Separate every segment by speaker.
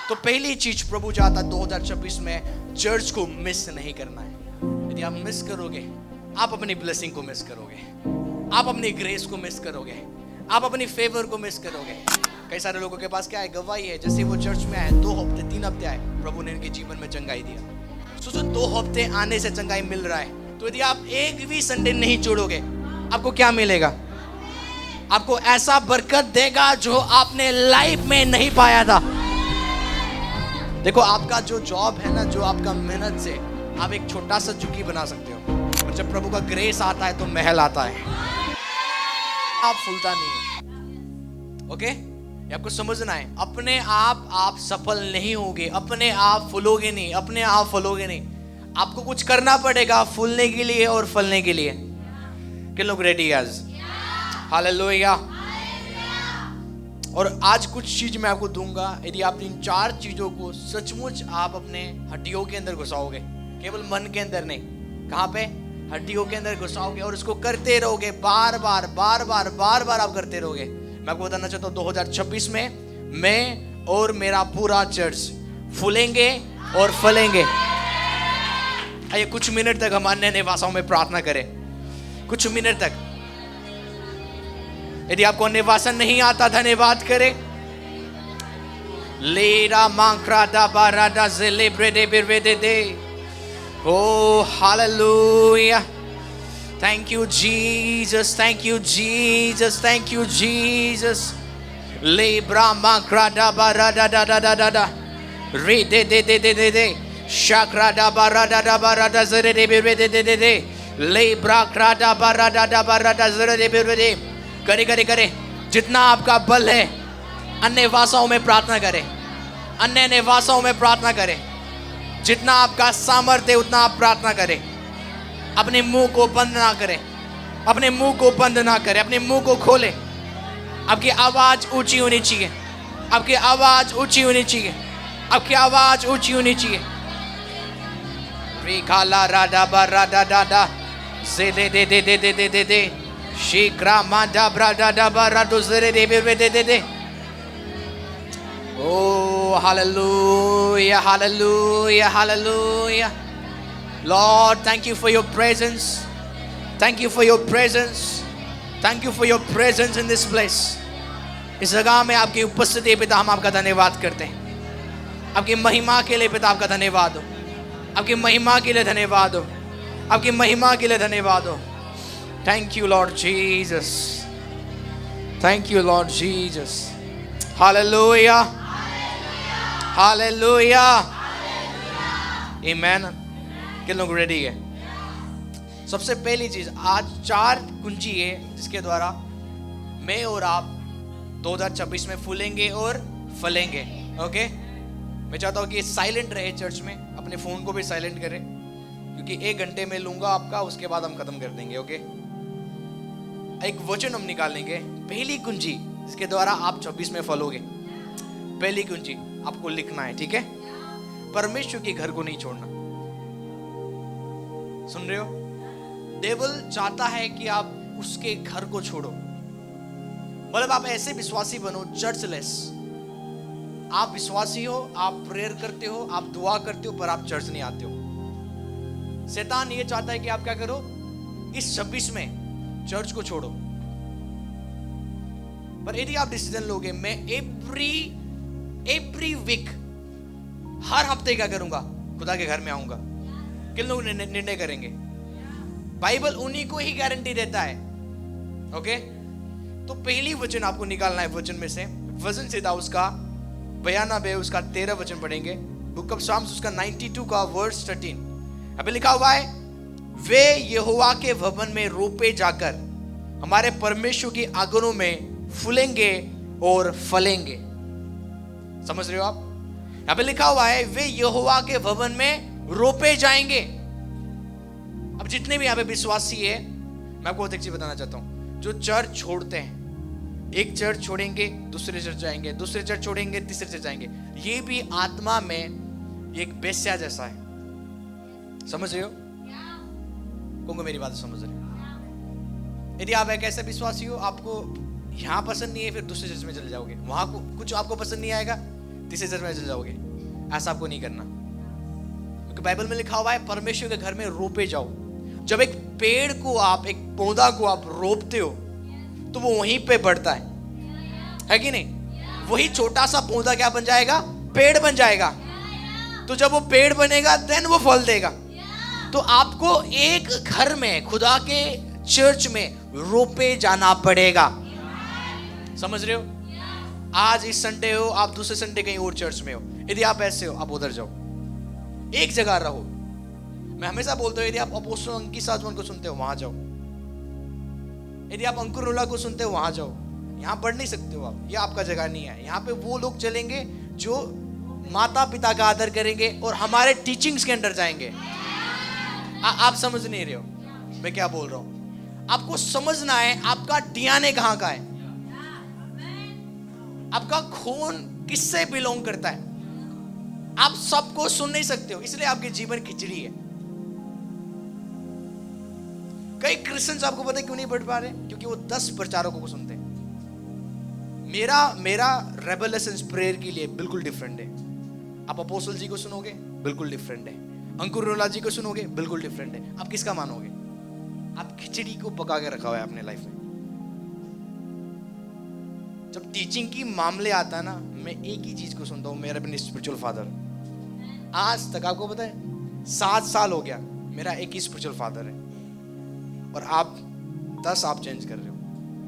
Speaker 1: तो पहली चीज प्रभु चाहता 2026 में चर्च को मिस नहीं करना है। यदि आप मिस करोगे, आप अपनी ब्लेसिंग को मिस करोगे, आप अपनी ग्रेस को मिस करोगे, आप अपनी फेवर को मिस करोगे। कई सारे लोगों के पास क्या है, गवाही है। जैसे वो चर्च में आए, 2 हफ्ते 3 हफ्ते आए, प्रभु ने इनके जीवन में चंगाई दिया। सोचो 2 हफ्ते आने से चंगाई मिल रहा है, तो यदि आप एक भी संडे नहीं छोड़ोगे, आपको क्या मिलेगा? आपको ऐसा बरकत देगा जो आपने लाइफ में नहीं पाया था। देखो, आपका जो जॉब है ना, जो आपका मेहनत से आप एक छोटा सा झुग्गी बना सकते हो, और जब प्रभु का ग्रेस आता है तो महल आता है। आप फूलता नहीं है। ओके, ये आपको समझना है। अपने आप सफल नहीं होगे, अपने आप फूलोगे नहीं, अपने आप फलोगे नहीं। आपको कुछ करना पड़ेगा फूलने के लिए और फलने के लिए। किन लोग रेडी है आज? हालेलुया। और आज कुछ चीज मैं आपको दूंगा। यदि आप इन 4 चीजों को सचमुच आप अपने हड्डियों के अंदर घुसाओगे, केवल मन के अंदर नहीं, कहां पे? हड्डियों के अंदर घुसाओगे और इसको करते रहोगे, बार बार आप करते रहोगे। मैं आपको बताना चाहता हूं 2026 में मैं और मेरा पूरा चर्च फूलेंगे और फलेंगे। आइए कुछ मिनट तक हम अन्य भाषाओं में प्रार्थना करें, कुछ मिनट तक। यदि आपको अन्य भाषा नहीं आता, धन्यवाद करें। लेरा मांक्रादा बारादा ज़ेलेब्रेडे बिरवेदे दे। Oh, hallelujah. Thank you, Jesus. Thank you, Jesus. Thank you, Jesus. Le brahma krada barada da da da da da. Re de de de de de de. Shakra da barada da barada zere de be de de de de. Le bra krada barada da barada zere de be de. करे करे करे। जितना आपका बल है, अन्य भाषाओं में प्रार्थना करें, अन्य भाषाओं में प्रार्थना करें। जितना आपका सामर्थ्य है उतना आप प्रार्थना करें। अपने मुंह को बंद ना करें, अपने मुंह को बंद ना करें, अपने मुंह को खोलें। आपकी आवाज ऊंची होनी चाहिए, आपकी आवाज ऊंची होनी चाहिए, आपकी आवाज ऊंची होनी चाहिए। रिकाला राडा बाराडा डाडा से दे दे दे दे दे दे दे दे शीक्रा माडा ब्राडा डा बाराडो से दे दे दे दे दे। Oh, hallelujah, hallelujah, hallelujah. Lord, thank you for your presence. Thank you for your presence. Thank you for your presence in this place. इस जगह में आपकी उपस्थिति पिता, हम आपका धन्यवाद करते हैं। आपकी महिमा के लिए पिता आपका धन्यवाद हो, आपकी महिमा के लिए धन्यवाद हो, आपकी महिमा के लिए धन्यवाद हो। Thank you, Lord Jesus. Thank you, Lord Jesus. Hallelujah. Hallelujah, amen. किन लोग रेडी है? सबसे पहली चीज, आज 4 कुंजी है जिसके द्वारा मैं और आप 2026 में फूलेंगे और फलेंगे। ओके, मैं चाहता हूँ कि साइलेंट रहे चर्च में, अपने फोन को भी साइलेंट करें, क्योंकि 1 घंटे में लूंगा आपका, उसके बाद हम खत्म कर देंगे। ओके, एक वचन हम निकालेंगे, पहली कुंजी जिसके द्वारा आप 26 में फलोगे। पहली कुंजी आपको लिखना है, ठीक है? परमेश्वर के घर को नहीं छोड़ना। सुन रहे हो? डेविल चाहता है कि आप उसके घर को छोड़ो। मतलब आप ऐसे विश्वासी बनो, चर्चलेस। आप विश्वासी हो, आप प्रेयर करते हो, आप दुआ करते हो, पर आप चर्च नहीं आते हो। शैतान ये चाहता है कि आप क्या करो, इस 26 में चर्च को छोड़ो। पर यदि आप डिसीजन लोगे, मैं एवरी वीक, हर हफ्ते क्या करूंगा, खुदा के घर में आऊंगा। किन लोग निर्णय करेंगे? बाइबल उन्हीं को ही गारंटी देता है। ओके, तो पहली वचन आपको निकालना है वचन में से। वचन से था उसका 92, उसका 13 वचन पढ़ेंगे। बुक ऑफ साम्स उसका 92 का वर्स 13। अभी लिखा हुआ है, वे यहोवा के भवन में रोपे जाकर हमारे परमेश्वर की आंगनों में फूलेंगे और फलेंगे। समझ रहे हो आप? यहां पे लिखा हुआ है, वे यहोवा के भवन में रोपे जाएंगे। अब जितने भी यहां पे विश्वासी है, मैं आपको एक चीज बताना चाहता हूं। जो चर्च छोड़ते हैं, एक चर्च छोड़ेंगे, दूसरे चर्च जाएंगे, दूसरे चर्च छोड़ेंगे, तीसरे चर्च जाएंगे, ये भी आत्मा में एक बेस्या जैसा है। समझ रहे हो? कौन मेरी बात समझ रहे हो? यदि आप एक ऐसे विश्वासी हो, आपको यहां पसंद नहीं है, फिर दूसरे चर्च में चले जाओगे, वहां को कुछ आपको पसंद नहीं आएगा, तीसरे चर्च में चले जाओगे। ऐसा आपको नहीं करना, क्योंकि बाइबल में लिखा हुआ है परमेश्वर के घर में रोपे जाओ। जब एक पेड़ को आप, एक पौधा को आप रोपते हो तो वो वहीं पे बढ़ता है कि नहीं? वही छोटा सा पौधा क्या बन जाएगा? पेड़ बन जाएगा। तो जब वो पेड़ बनेगा देन वो फल देगा। तो आपको एक घर में, खुदा के चर्च में रोपे जाना पड़ेगा। समझ रहे हो? आज इस संडे हो, आप दूसरे संडे कहीं और चर्च में हो। यदि आप ऐसे हो, आप उधर जाओ, एक जगह रहो। मैं हमेशा बोलता हूँ, यदि आप अपोस्टल अंकी साजवन को सुनते हो, वहां जाओ। यदि आप अंकुर रोला को सुनते हो, वहां जाओ। यहाँ पढ़ नहीं सकते हो आप, ये आपका जगह नहीं है। यहाँ पे वो लोग चलेंगे जो माता पिता का आदर करेंगे और हमारे टीचिंग्स के अंदर जाएंगे। आप समझ नहीं रहे हो मैं क्या बोल रहा हूं? आपको समझना है आपका डीएनए कहां का है, आपका खून किससे बिलोंग करता है। आप सबको सुन नहीं सकते हो, इसलिए आपके जीवन खिचड़ी है। कई क्रिश्चियंस आपको पता है क्यों नहीं बढ़ पा रहे? क्योंकि वो 10 प्रचारकों को सुनते हैं। मेरा रेवलेशंस प्रेयर के लिए बिल्कुल डिफरेंट है। आप अपोस्टल जी को सुनोगे, बिल्कुल डिफरेंट है। अंकुर रोला जी को सुनोगे, बिल्कुल डिफरेंट है। आप किसका मानोगे? आप खिचड़ी को पका के रखा हुआ है अपने लाइफ में। जब टीचिंग की मामले आता है ना, मैं एक ही चीज को सुनता हूं, मेरा अपने स्पिरिचुअल फादर। आज तक आपको पता है 7 साल हो गया, मेरा एक ही स्पिरिचुअल फादर है। और आप 10 आप चेंज कर रहे हो।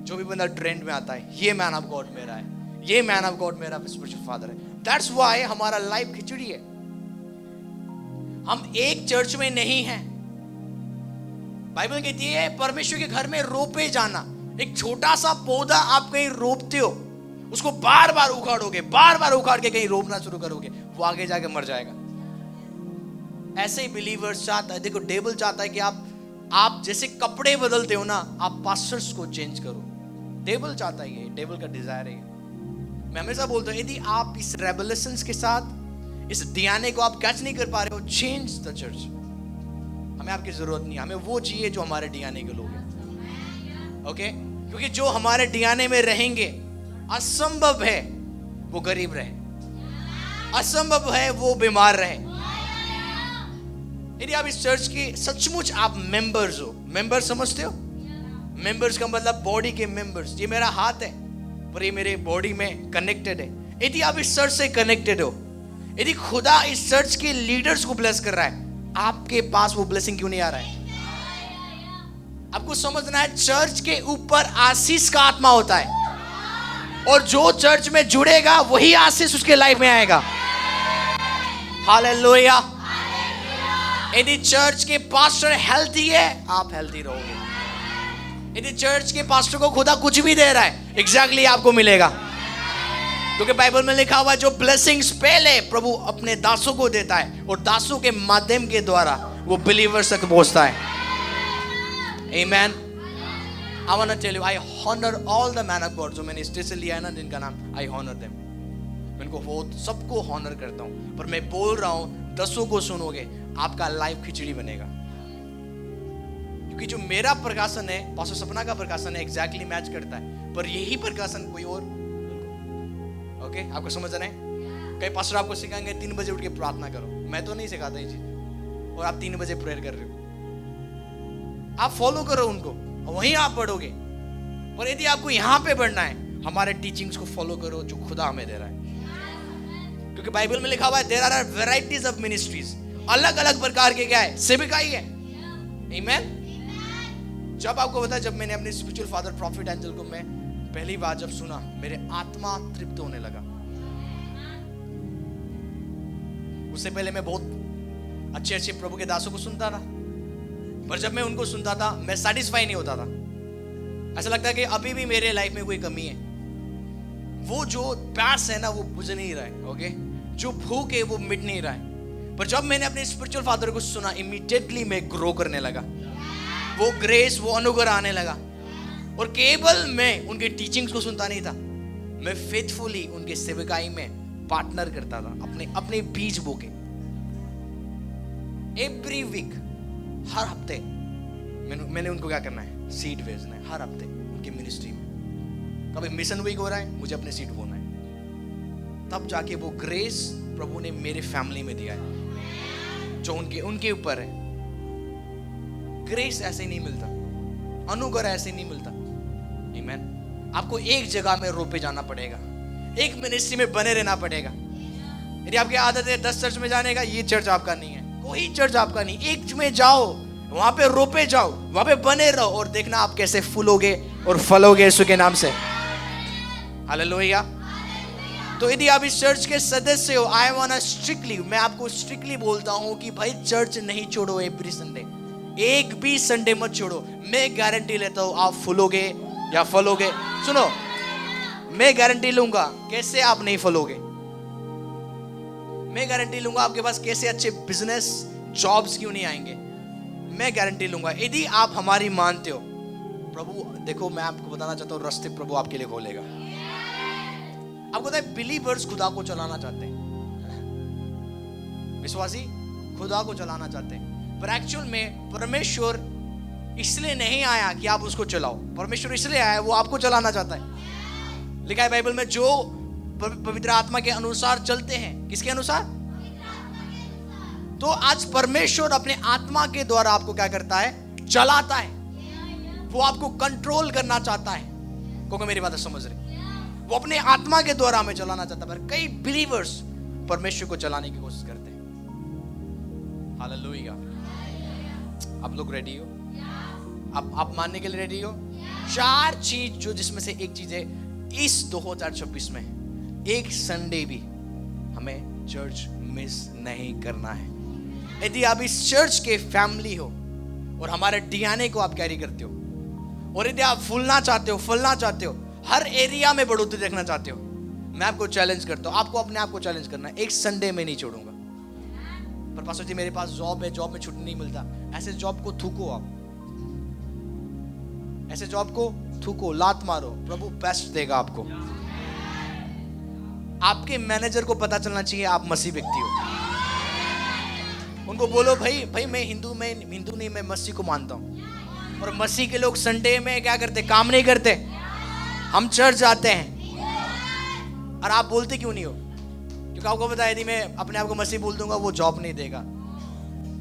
Speaker 1: जो भी बंदा ट्रेंड में आता है, ये मैन ऑफ गॉड मेरा है, ये मैन ऑफ गॉड मेरा स्पिरिचुअल फादर है। दैट्स व्हाई हमारा लाइफ खिचड़ी है। हम एक चर्च में नहीं हैं। बाइबल कहती है परमेश्वर के घर में रोपे जाना। एक छोटा सा पौधा आप कहीं रोपते हो, उसको बार बार उखाड़ोगे, बार बार उखाड़ के कहीं रोपना शुरू करोगे, वो आगे जाके मर जाएगा। ऐसे ही बिलीवर्स चाहता है, देखो डेविल चाहता है कि आप जैसे कपड़े बदलते हो ना, आप पास्टर्स को चेंज करो। डेविल चाहता है, ये डेविल का डिजायर है। मैं हमेशा बोलता हूं, यदि आप इस रेवलेशंस के साथ इस डीएनए को आप कैच नहीं कर पा रहे हो, चेंज द चर्च। हमें आपकी जरूरत नहीं, हमें वो चाहिए जो हमारे डीएनए के लोग हैं। ओके? क्योंकि जो हमारे डीएनए में रहेंगे, असंभव है वो गरीब रहे, असंभव है वो बीमार रहे। यदि आप इस चर्च के सचमुच आप मेंबर्स हो, मेंबर समझते हो? मेंबर्स का मतलब बॉडी के मेंबर्स। ये मेरा हाथ है पर ये मेरे बॉडी में कनेक्टेड है। यदि आप इस चर्च से कनेक्टेड हो, यदि खुदा इस चर्च के लीडर्स को ब्लेस कर रहा है, आपके पास वो ब्लेसिंग क्यों नहीं आ रहा है? आपको समझना है, चर्च के ऊपर आशीष का आत्मा होता है, और जो चर्च में जुड़ेगा वही आशीष उसके लाइफ में आएगा। हालेलुया। यदि चर्च के पास्टर हेल्थी है, आप हेल्थी रहोगे। यदि चर्च के पास्टर को खुदा कुछ भी दे रहा है, एग्जैक्टली आपको मिलेगा। क्योंकि बाइबल में लिखा हुआ है, जो ब्लेसिंग्स पहले प्रभु अपने दासों को देता है और दासों के माध्यम के द्वारा वो बिलीवर्स तक पहुंचता है। Amen. I want to tell you, I honour all the man of God. जो मैंने स्टेज से लिया है ना, जिनका नाम, आई हॉनर देम। मैं इनको बहुत सबको हॉनर करता हूं। पर मैं बोल रहा हूं, 10 को सुनोगे, आपका लाइफ खिचड़ी बनेगा। क्योंकि जो मेरा प्रकाशन है, पास्टर सपना का प्रकाशन है, एग्जैक्टली मैच करता है। पर यही प्रकाशन कोई और, ओके? आपको समझ रहे हैं? कई पास्टर आपको सिखाएंगे 3 बजे उठ के प्रार्थना करो। मैं तो नहीं सिखाता ये चीज, और आप 3 बजे प्रेयर कर रहे हो। आप फॉलो करो उनको, वहीं आप बढ़ोगे। पर यदि आपको यहां पे बढ़ना है, हमारे टीचिंग्स को फॉलो करो जो खुदा हमें दे रहा है। क्योंकि बाइबल में लिखा हुआ है, there are varieties of ministries. अलग अलग प्रकार के क्या है? सेवकाई है। आमीन। जब आपको पता है, जब मैंने अपने स्पिरिचुअल फादर प्रॉफिट एंजल को मैं पहली बार जब सुना, मेरे आत्मा तृप्त होने लगा। उससे पहले मैं बहुत अच्छे अच्छे प्रभु के दासों को सुनता था, पर जब मैं उनको सुनता था, मैं सेटिस्फाई नहीं होता था। ऐसा लगता है कि अभी भी मेरे लाइफ में कोई कमी है। वो जो प्यास है ना, वो बुझ नहीं रहा है। ओके? जो भूख है वो मिट नहीं रहा है। पर जब मैंने अपने स्पिरिचुअल फादर को सुना, इमीडिएटली मैं ग्रो करने लगा। वो ग्रेस, वो अनुग्रह आने लगा। और केवल मैं उनके टीचिंग्स को सुनता नहीं था, मैं फेथफुली उनके सेवकाई में पार्टनर करता था, अपने बीज बोके। एवरी वीक, हर हफ्ते मैंने उनको क्या करना है? सीड भेजना है हर हफ्ते उनकी मिनिस्ट्री में। कभी मिशन वीक हो रहा है, मुझे अपने सीड बोना है। तब जाके वो ग्रेस प्रभु ने मेरे फैमिली में दिया है जो उनके ऊपर है। ग्रेस ऐसे नहीं मिलता, अनुग्रह ऐसे नहीं मिलता। आमीन। आपको एक जगह में रोपे जाना पड़ेगा, एक मिनिस्ट्री में बने रहना पड़ेगा। यदि आपकी आदत है 10 चर्च में जाने का, ये चर्च आपका नहीं है, कोई चर्च आपका नहीं। एक में जाओ, वहां पे रोपे जाओ, वहां पे बने रहो और देखना आप कैसे फूलोगे और फलोगे यीशु के नाम से। हालेलुया। तो यदि आप इस चर्च के सदस्य हो, आई वांट स्ट्रिक्टली, मैं आपको स्ट्रिक्टली बोलता हूं कि भाई चर्च नहीं छोड़ो एवरी संडे, एक भी संडे मत छोड़ो। मैं गारंटी लेता हूं आप फूलोगे या फलोगे। सुनो, मैं गारंटी लूंगा कैसे आप नहीं फलोगे। मैं गारंटी लूंगा आपके पास कैसे अच्छे बिजनेस जॉब्स क्यों नहीं आएंगे। मैं गारंटी लूंगा यदि आप हमारी मानते हो। प्रभु देखो, मैं आपको बताना चाहता हूं, रास्ते प्रभु आपके लिए खोलेगा। आपको पता है बिलीवर्स खुदा को चलाना चाहते हैं, विश्वासी खुदा को चलाना चाहते हैं, पर एक्चुअल में परमेश्वर इसलिए नहीं आया कि आप उसको चलाओ। परमेश्वर इसलिए आया, वो आपको चलाना चाहता है। लिखा है बाइबल में, जो पवित्र आत्मा के अनुसार चलते हैं। किसके अनुसार? तो आज परमेश्वर अपने आत्मा के द्वारा आपको क्या करता है? चलाता है। वो आपको कंट्रोल करना चाहता है। क्योंकि मेरी बात समझ रहे, वो अपने आत्मा के द्वारा हमें चलाना चाहता है। पर कई बिलीवर्स परमेश्वर को चलाने की कोशिश करते हैं। हालेलुया। आप लोग रेडी हो? आप मानने के लिए रेडी हो? 4 चीज जो, जिसमें से एक चीज है, इस 2026 में एक संडे भी हमें चर्च मिस नहीं करना है। यदि आप इस चर्च के फैमिली हो और हमारे डीएनए को आप कैरी करते हो, और यदि आप फूलना चाहते हो, फलना चाहते हो, हर एरिया में बढ़ोतरी देखना चाहते हो, मैं आपको चैलेंज करता हूं, आपको अपने आप को चैलेंज करना है। एक संडे में नहीं छोड़ूंगा। पर पास्टर जी मेरे पास जॉब है, जॉब में छुट्टी नहीं मिलता। ऐसे जॉब को थूको, आप ऐसे जॉब को थूको, लात मारो, प्रभु बेस्ट देगा आपको। आपके मैनेजर को पता चलना चाहिए आप मसीह व्यक्ति हो। उनको बोलो, भाई मैं हिंदू नहीं, मैं मसीह को मानता हूं। और मसीह के लोग संडे में क्या करते? काम नहीं करते। हम चर्च जाते हैं। और आप बोलते क्यों नहीं हो? क्योंकि आपको पता है यदि मैं अपने आप को मसीह बोल दूंगा, वो जॉब नहीं देगा।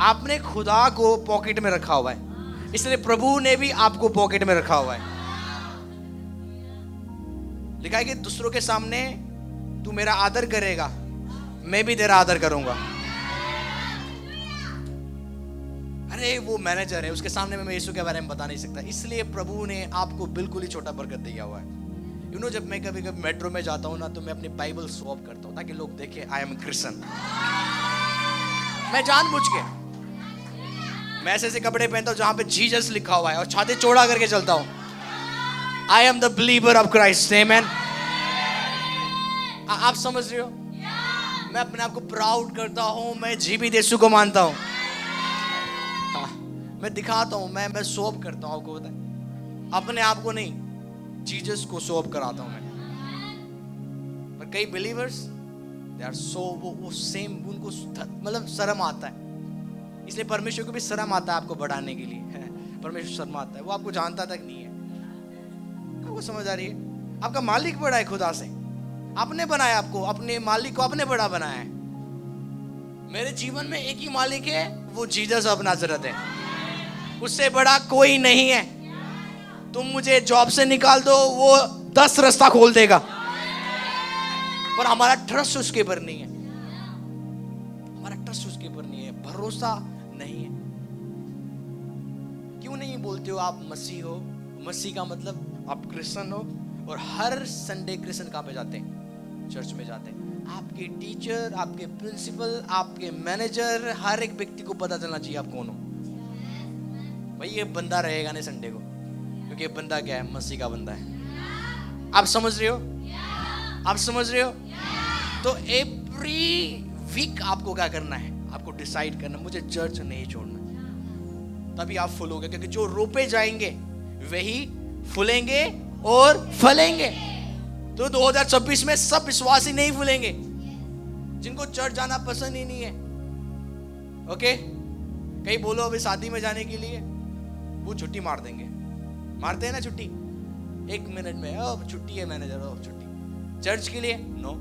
Speaker 1: आपने खुदा को पॉकेट में रखा हुआ है, इसलिए प्रभु ने भी आपको पॉकेट में रखा हुआ है। लिखा है कि दूसरों के सामने तू मेरा आदर करेगा, मैं भी तेरा आदर करूंगा। अरे वो मैनेजर है, उसके सामने मैं यीशु के बारे में बता नहीं सकता। इसलिए प्रभु ने आपको बिल्कुल ही छोटा बरकत दिया हुआ है। जब मैं कभी कभी मेट्रो में जाता हूँ ना, तो मैं अपनी बाइबल स्वैप करता हूँ ताकि लोग देखें आई एम क्रिश्चियन। मैं जानबूझ के मैं ऐसे कपड़े पहनता हूँ जहां पे जीसस लिखा हुआ है, और छाती चौड़ा करके चलता हूँ। I am the believer of Christ. Amen. आप समझ रहे हो? मैं अपने आप को प्राउड करता हूँ, मैं जीवित यीशु को मानता हूँ। मैं दिखाता हूँ, मैं स्वैप करता हूँ। आपको पता है, अपने आप को नहीं, जीसस को स्वैप कराता हूँ मैं। पर कई बिलीवर्स दे आर सो वो सेम, उनको मतलब शर्म आता है। इसलिए परमेश्वर को भी शर्म आता है आपको बढ़ाने के लिए। परमेश्वर शर्म आता है, वो आपको जानता तक नहीं है। आपको समझ आ रही है? आपका मालिक बड़ा है खुदा से। आपने बनाया आपको, अपने मालिक को आपने बड़ा बनाया है। मेरे जीवन में एक ही मालिक है, वो जीसस ऑफ नाज़रेथ है। उससे बड़ा कोई नहीं है। तुम मुझे जॉब से निकाल दो, वो 10 रास्ता खोल देगा, पर हमारा ट्रस्ट उसके ऊपर नहीं है। हमारा ट्रस्ट उसके ऊपर नहीं है, भरोसा नहीं है। क्यों नहीं बोलते हो आप मसीह हो? मसीह का मतलब आप क्रिश्चियन हो। और हर संडे क्रिश्चियन कहाँ पे जाते हैं? चर्च में जाते हैं। आपके टीचर, आपके प्रिंसिपल, आपके मैनेजर, हर एक व्यक्ति को पता चलना चाहिए आप कौन हो। भाई ये बंदा रहेगा नहीं संडे को, क्योंकि ये बंदा क्या है? मसीह का बंदा है। आप समझ रहे हो? आप समझ रहे हो? तो एवरी वीक आपको क्या करना है? आपको डिसाइड करना, मुझे चर्च नहीं छोड़ना। तभी आप फूलोगे, क्योंकि जो रोपे जाएंगे वही फूलेंगे और फलेंगे। तो 2026 में सब विश्वासी नहीं फूलेंगे, जिनको चर्च जाना पसंद ही नहीं है। ओके, कहीं बोलो अभी शादी में जाने के लिए, वो छुट्टी मार देंगे। मारते हैं ना छुट्टी, 1 मिनट में, छुट्टी है मैनेजर, छुट्टी। चर्च के लिए नो,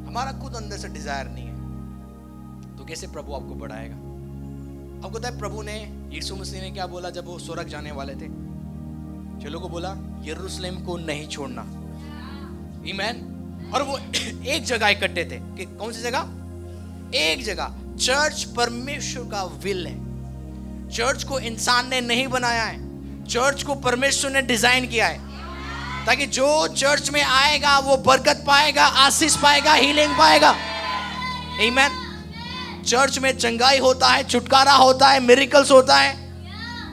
Speaker 1: हमारा खुद अंदर से डिजायर नहीं है, तो कैसे प्रभु आपको बढ़ाएगा? आपको पता है प्रभु ने, यीशु मसीह ने क्या बोला जब वो स्वर्ग जाने वाले थे? चलो को बोला यरूशलेम को नहीं छोड़ना। आमीन। और वो एक जगह इकट्ठे थे कि कौन सी जगह? एक जगह। चर्च परमेश्वर का विल है। चर्च को इंसान ने नहीं बनाया है, चर्च को परमेश्वर ने डिजाइन किया है ताकि जो चर्च में आएगा वो बरकत पाएगा, आशीष पाएगा, हीलिंग पाएगा। आमीन। चर्च में चंगाई होता है, छुटकारा होता है, मिरेकल्स होता है।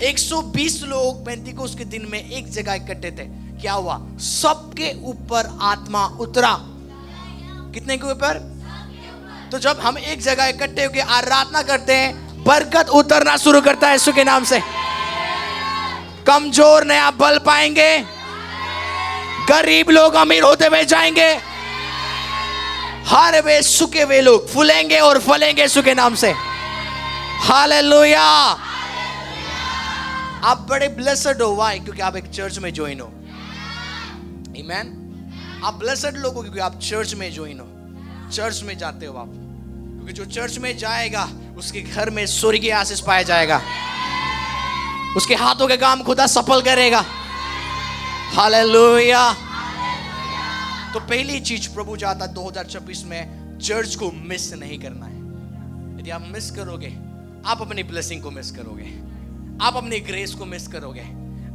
Speaker 1: 120 लोग पेंतिकोस्त के दिन में एक जगह इकट्ठे थे। क्या हुआ? सबके ऊपर आत्मा उतरा। कितने के ऊपर? तो जब हम एक जगह इकट्ठे होकर आराधना करते हैं, बरकत उतरना शुरू करता है यीशु के नाम से। कमजोर नया बल पाएंगे, गरीब लोग अमीर होते हुए जाएंगे, हारे हुए सूखे हुए लोग फूलेंगे और फलेंगे यीशु के नाम से। हालेलुया। आप बड़े ब्लेस्ड हो। वाई? क्योंकि आप एक चर्च में ज्वाइन हो। आमीन। आप ब्लेस्ड लोग हो क्योंकि आप चर्च में ज्वाइन हो, चर्च में जाते हो आप। क्योंकि जो चर्च में जाएगा उसके घर में स्वर्गीय आशीष पाया जाएगा, उसके हाथों के काम खुदा सफल करेगा। हालेलुया। तो पहली चीज प्रभु चाहता 2026 में चर्च को मिस नहीं करना है। यदि आप मिस करोगे, आप अपनी ब्लेसिंग को मिस करोगे, आप अपनी ग्रेस को मिस करोगे,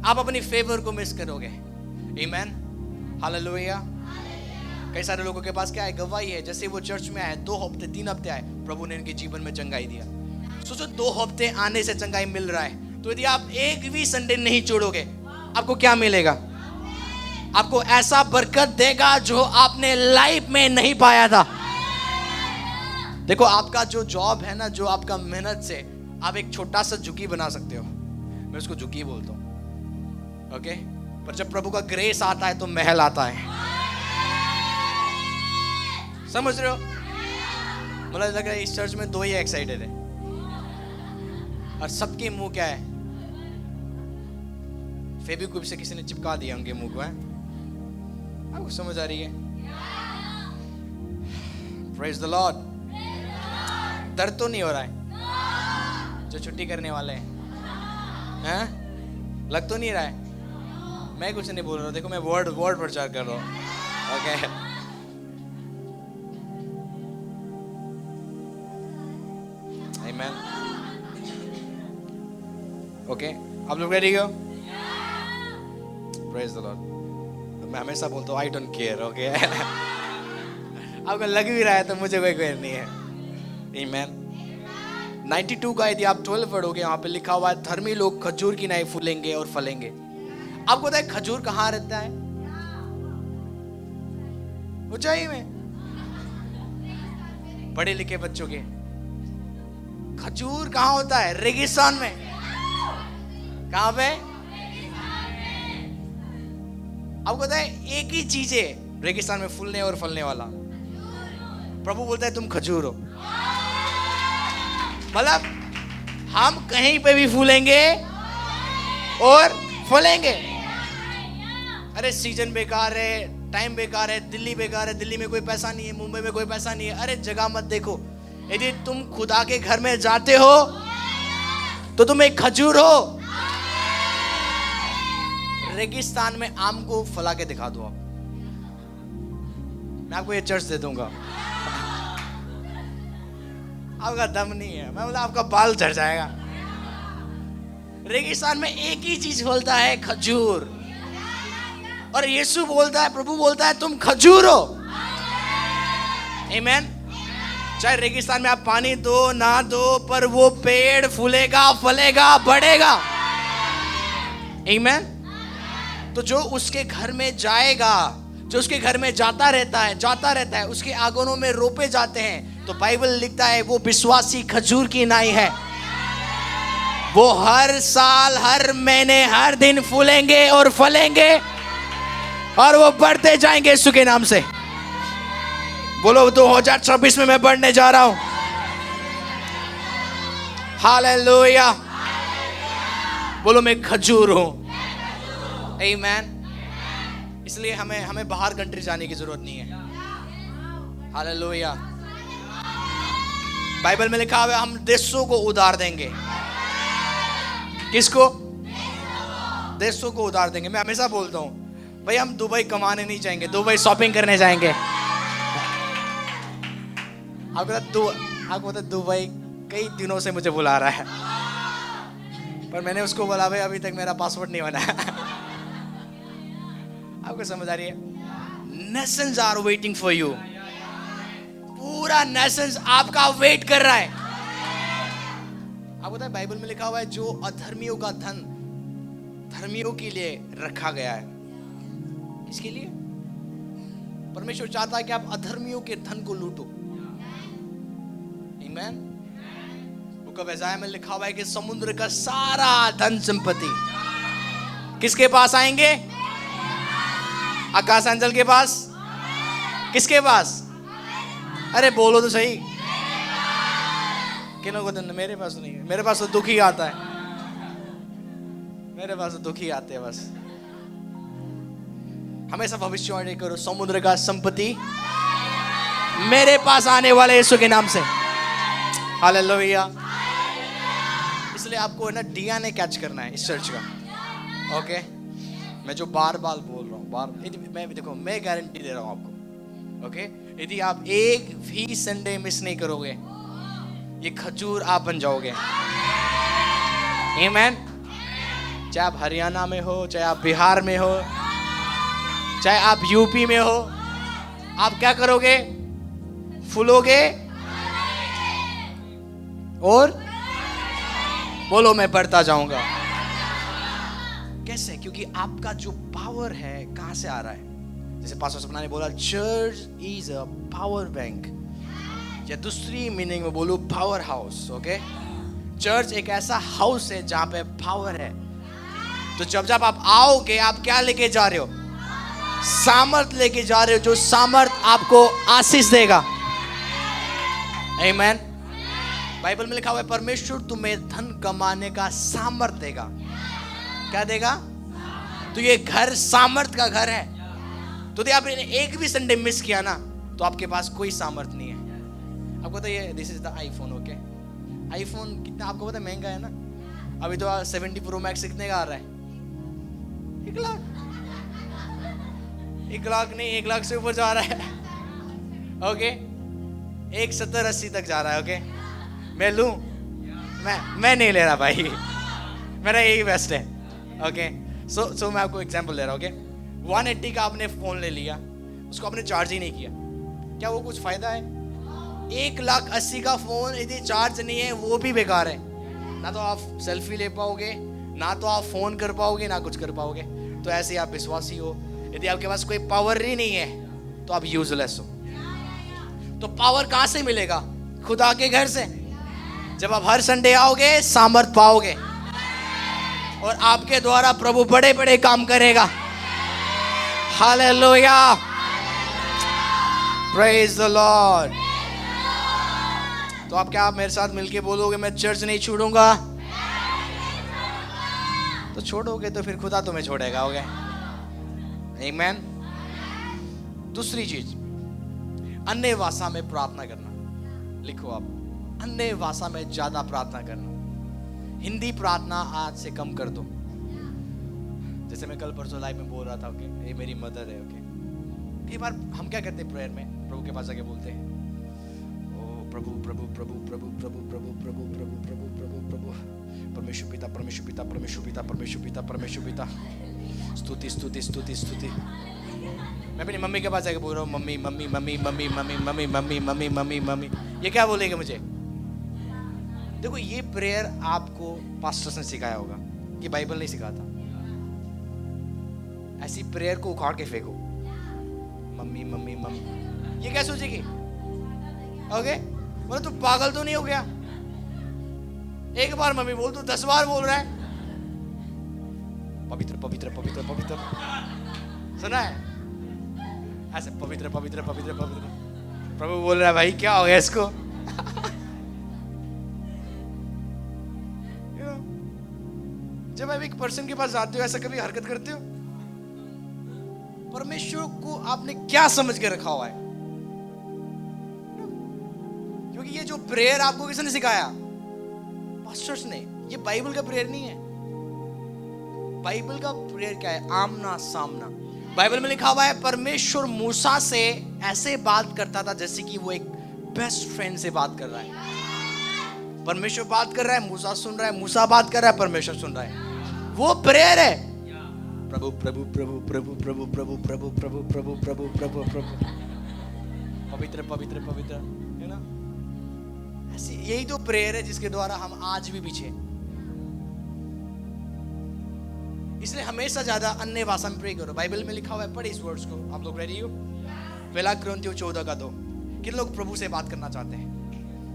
Speaker 1: आप अपनी फेवर को मिस करोगे। आमीन। हालेलुया। कई सारे लोगों के पास क्या है? गवाही है। जैसे वो चर्च में आए, 2 हफ्ते 3 हफ्ते आए, प्रभु ने इनके जीवन में चंगाई दिया। सोचो 2 हफ्ते आने से चंगाई मिल रहा है, तो यदि आप एक भी संडे नहीं छोड़ोगे, आपको क्या मिलेगा? आपको ऐसा बरकत देगा जो आपने लाइफ में नहीं पाया था। देखो, आपका जो जॉब है ना, जो आपका मेहनत से आप एक छोटा सा झुकी बना सकते हो, मैं उसको झुकी बोलता हूं। ओके? पर जब प्रभु का ग्रेस आता है तो महल आता है। समझ रहे हो? मुझे लग रहा है इस चर्च में 2 ही एक्साइटेड है और सबके मुंह क्या है? फेविक्विक से किसी ने चिपका दिया उनके मुंह को। है आपको समझ आ रही है? Praise the Lord. दर्द तो नहीं हो रहा है जो छुट्टी करने वाले हैं? लग तो नहीं रहा है? मैं कुछ नहीं बोल रहा हूँ, देखो मैं वर्ड प्रचार कर रहा हूँ। ओके? आमीन। ओके, आप लोग रेडी हो? Praise the Lord. मैं हमेशा बोलता हूँ आई डोंट केयर। ओके? आपको लग भी रहा है तो मुझे कोई केयर नहीं है। आमीन। 92 का यदि आप 12 पढ़ोगे, यहाँ पे लिखा हुआ है धर्मी लोग खजूर की नाई फूलेंगे और फलेंगे। आपको पता है खजूर कहाँ रहता है? ऊंचाई में। पढ़े लिखे बच्चों के खजूर कहाँ होता है? रेगिस्तान में। कहाँ पे? आपको पता है एक ही चीज है रेगिस्तान में फूलने और फलने वाला। प्रभु बोलता है तुम खजूर हो। मतलब हम कहीं पे भी फूलेंगे और फलेंगे। अरे सीजन बेकार है, टाइम बेकार है, दिल्ली बेकार है, दिल्ली में कोई पैसा नहीं है, मुंबई में कोई पैसा नहीं है। अरे जगह मत देखो। यदि तुम खुदा के घर में जाते हो तो तुम एक खजूर हो। रेगिस्तान में आम को फला के दिखा दो आप, मैं आपको ये चर्च दे दूंगा। आपका दम नहीं है, मैं बोला आपका बाल झड़ जाएगा। रेगिस्तान में एक ही चीज फलता है, खजूर। और यीशु बोलता है, प्रभु बोलता है तुम खजूर हो। आमीन। चाहे रेगिस्तान में आप पानी दो ना दो, पर वो पेड़ फूलेगा, फलेगा, बढ़ेगा। आमीन। तो जो उसके घर में जाएगा, जो उसके घर में जाता रहता है, उसके आंगनों में रोपे जाते हैं, तो बाइबल लिखता है वो विश्वासी खजूर की नाई है। वो हर साल, हर महीने, हर दिन फूलेंगे और फलेंगे और वो बढ़ते जाएंगे यीशु के नाम से। बोलो 2026 में मैं बढ़ने जा रहा हूं। हालेलुया। बोलो मैं खजूर हूं। आमीन। इसलिए हमें बाहर कंट्री जाने की जरूरत नहीं है। हालेलुया। बाइबल में लिखा हुआ है हम देशों को उधार देंगे। किसको? देशों को उधार देंगे। मैं हमेशा बोलता हूँ भाई हम दुबई कमाने नहीं जाएंगे, दुबई शॉपिंग करने जाएंगे। आपको पता दुबई कई दिनों से मुझे बुला रहा है, पर मैंने उसको बोला भाई अभी तक मेरा पासपोर्ट नहीं बना। आपको समझ आ रही है? Nations are waiting for you. पूरा नेशंस आपका वेट कर रहा है। आपको पता है बाइबल में लिखा हुआ है जो अधर्मियों का धन धर्मियों के लिए रखा गया है। किसके लिए? परमेश्वर चाहता है कि आप अधर्मियों के धन को लूटो। आमीन। बुक ऑफ यशायाह में लिखा हुआ है कि समुद्र का सारा धन संपत्ति किसके पास आएंगे? आकाश अंजल के पास। किसके पास? अरे बोलो तो सही। किन लोगों को? मेरे पास नहीं है, मेरे पास तो दुख ही आता है, मेरे पास तो दुख ही आते हैं बस। हमेशा भविष्यवाणी करो, समुद्र का संपत्ति मेरे पास आने वाले यीशु के नाम से। हालेलुया। इसलिए आपको ना डीएनए कैच करना है इस चर्च का। ओके, मैं जो बार बार बोल रहा हूँ, मैं देखो मैं गारंटी दे रहा हूँ आपको। ओके, यदि आप एक भी संडे मिस नहीं करोगे, ये खजूर आप बन जाओगे। आमीन। चाहे आप हरियाणा में हो, चाहे आप बिहार में हो, चाहे आप यूपी में हो, आप क्या करोगे? फूलोगे और बोलो मैं बढ़ता जाऊंगा। कैसे? क्योंकि आपका जो पावर है कहां से आ रहा है? जैसे पास्टर सपना ने बोला, church is a power bank, या दूसरी मीनिंग में बोलो पावर हाउस। ओके, चर्च एक ऐसा हाउस है जहां पे पावर है। तो जब आप आओगे, आप क्या लेके जा रहे हो? सामर्थ लेके जा रहे हो, जो सामर्थ आपको आशीष देगा। आमीन। बाइबल में लिखा हुआ है परमेश्वर तुम्हें धन कमाने का सामर्थ देगा। क्या देगा? तो ये घर सामर्थ का घर है। तो यदि आपने एक भी संडे मिस किया ना, तो आपके पास कोई सामर्थ नहीं है। आपको पता है ये this is the iPhone. Okay, iPhone कितना आपको पता है महंगा है ना? अभी तो 70 प्रो मैक्स कितने का आ रहा है? 1 लाख। 1 लाख नहीं, 1 लाख से ऊपर जा रहा है। ओके, 170-80 तक जा रहा है। ओके, मैं लूं? मैं नहीं ले रहा भाई, मेरा यही बेस्ट है। ओके, सो मैं आपको एग्जांपल दे रहा हूँ। ओके, 180 का आपने फोन ले लिया, उसको आपने चार्ज ही नहीं किया, क्या वो कुछ फायदा है? 1,80,000 का फोन यदि चार्ज नहीं है वो भी बेकार है। ना तो आप सेल्फी ले पाओगे, ना तो आप फोन कर पाओगे, ना कुछ कर पाओगे। तो ऐसे आप विश्वासी हो। यदि आपके पास कोई पावर ही नहीं है तो आप यूजलेस हो। तो पावर कहां से मिलेगा? खुदा के घर से। जब आप हर संडे आओगे, सामर्थ पाओगे और आपके द्वारा प्रभु बड़े बड़े काम करेगा। Hallelujah, praise the Lord. तो आप क्या मेरे साथ मिलके बोलोगे मैं चर्च नहीं छोड़ूंगा? तो छोड़ोगे तो फिर खुदा तुम्हें छोड़ेगा। हो गया? आमीन। दूसरी चीज, अन्य भाषा में प्रार्थना करना। लिखो आप, अन्य भाषा में ज्यादा प्रार्थना करना। हिंदी प्रार्थना आज से कम कर दो। जैसे मैं कल परसों लाइव में बोल रहा था, ओके, ये मेरी मदर है। ओके, कई बार हम क्या करते हैं प्रेयर में, प्रभु के पास जाके बोलते हैं, ओ प्रभु प्रभु प्रभु प्रभु प्रभु प्रभु प्रभु प्रभु प्रभु प्रभु प्रभु परमेश्वर पिता परमेश्वर पिता परमेश्वर पिता परमेश्वर पिता परमेश्वर पिता, स्तुति स्तुति स्तुति स्तुति। मैं अपनी मम्मी के पास जाके बोल रहा हूँ, mummy mummy mummy mummy mummy mummy mummy mummy mummy mummy. ये क्या बोलेंगे मुझे? देखो, ये प्रेयर आपको पास्टर्स ने सिखाया होगा, ये बाइबल नहीं सिखाता। ऐसी प्रेयर को उखाड़ के फेंको, मम्मी मम्मी मम्मी। ये क्या सोचेगी? ओके, बोले तू पागल तो नहीं हो गया? एक बार मम्मी बोल, तू 10 बार बोल रहा है। पवित्र पवित्र पवित्र पवित्र, सुना है ऐसे? पवित्र पवित्र पवित्र पवित्र। प्रभु बोल रहा है भाई क्या हो गया इसको? जब आप एक पर्सन के पास जाते हो, ऐसा कभी हरकत करते हो? परमेश्वर को आपने क्या समझ के रखा हुआ है? ये जो प्रेयर आपको किसने सिखाया? पास्टर्स ने। ये बाइबल का प्रेयर नहीं है। बाइबल का प्रेयर क्या है? आमना सामना। बाइबल में लिखा हुआ है परमेश्वर मूसा से ऐसे बात करता था जैसे कि वो एक बेस्ट फ्रेंड से बात कर रहा है। परमेश्वर बात कर रहा है, मूसा सुन रहा है, मूसा बात कर रहा है, परमेश्वर सुन रहा है। वो प्रेयर है। प्रभु प्रभु प्रभु प्रभु प्रभु प्रभु प्रभु प्रभु प्रभु प्रभु प्रभु प्रभु पवित्र पवित्र पवित्र, है ना? ऐसी यही तो प्रेयर है जिसके द्वारा हम आज भी पीछे। इसलिए हमेशा ज्यादा अन्य भाषा में प्रे करो। बाइबल में लिखा हुआ है, पढ़े इस वर्ड्स को। आप लोग रेडी हो? पहला कुरिन्थियों 14:2। किन लोग प्रभु से बात करना चाहते हैं?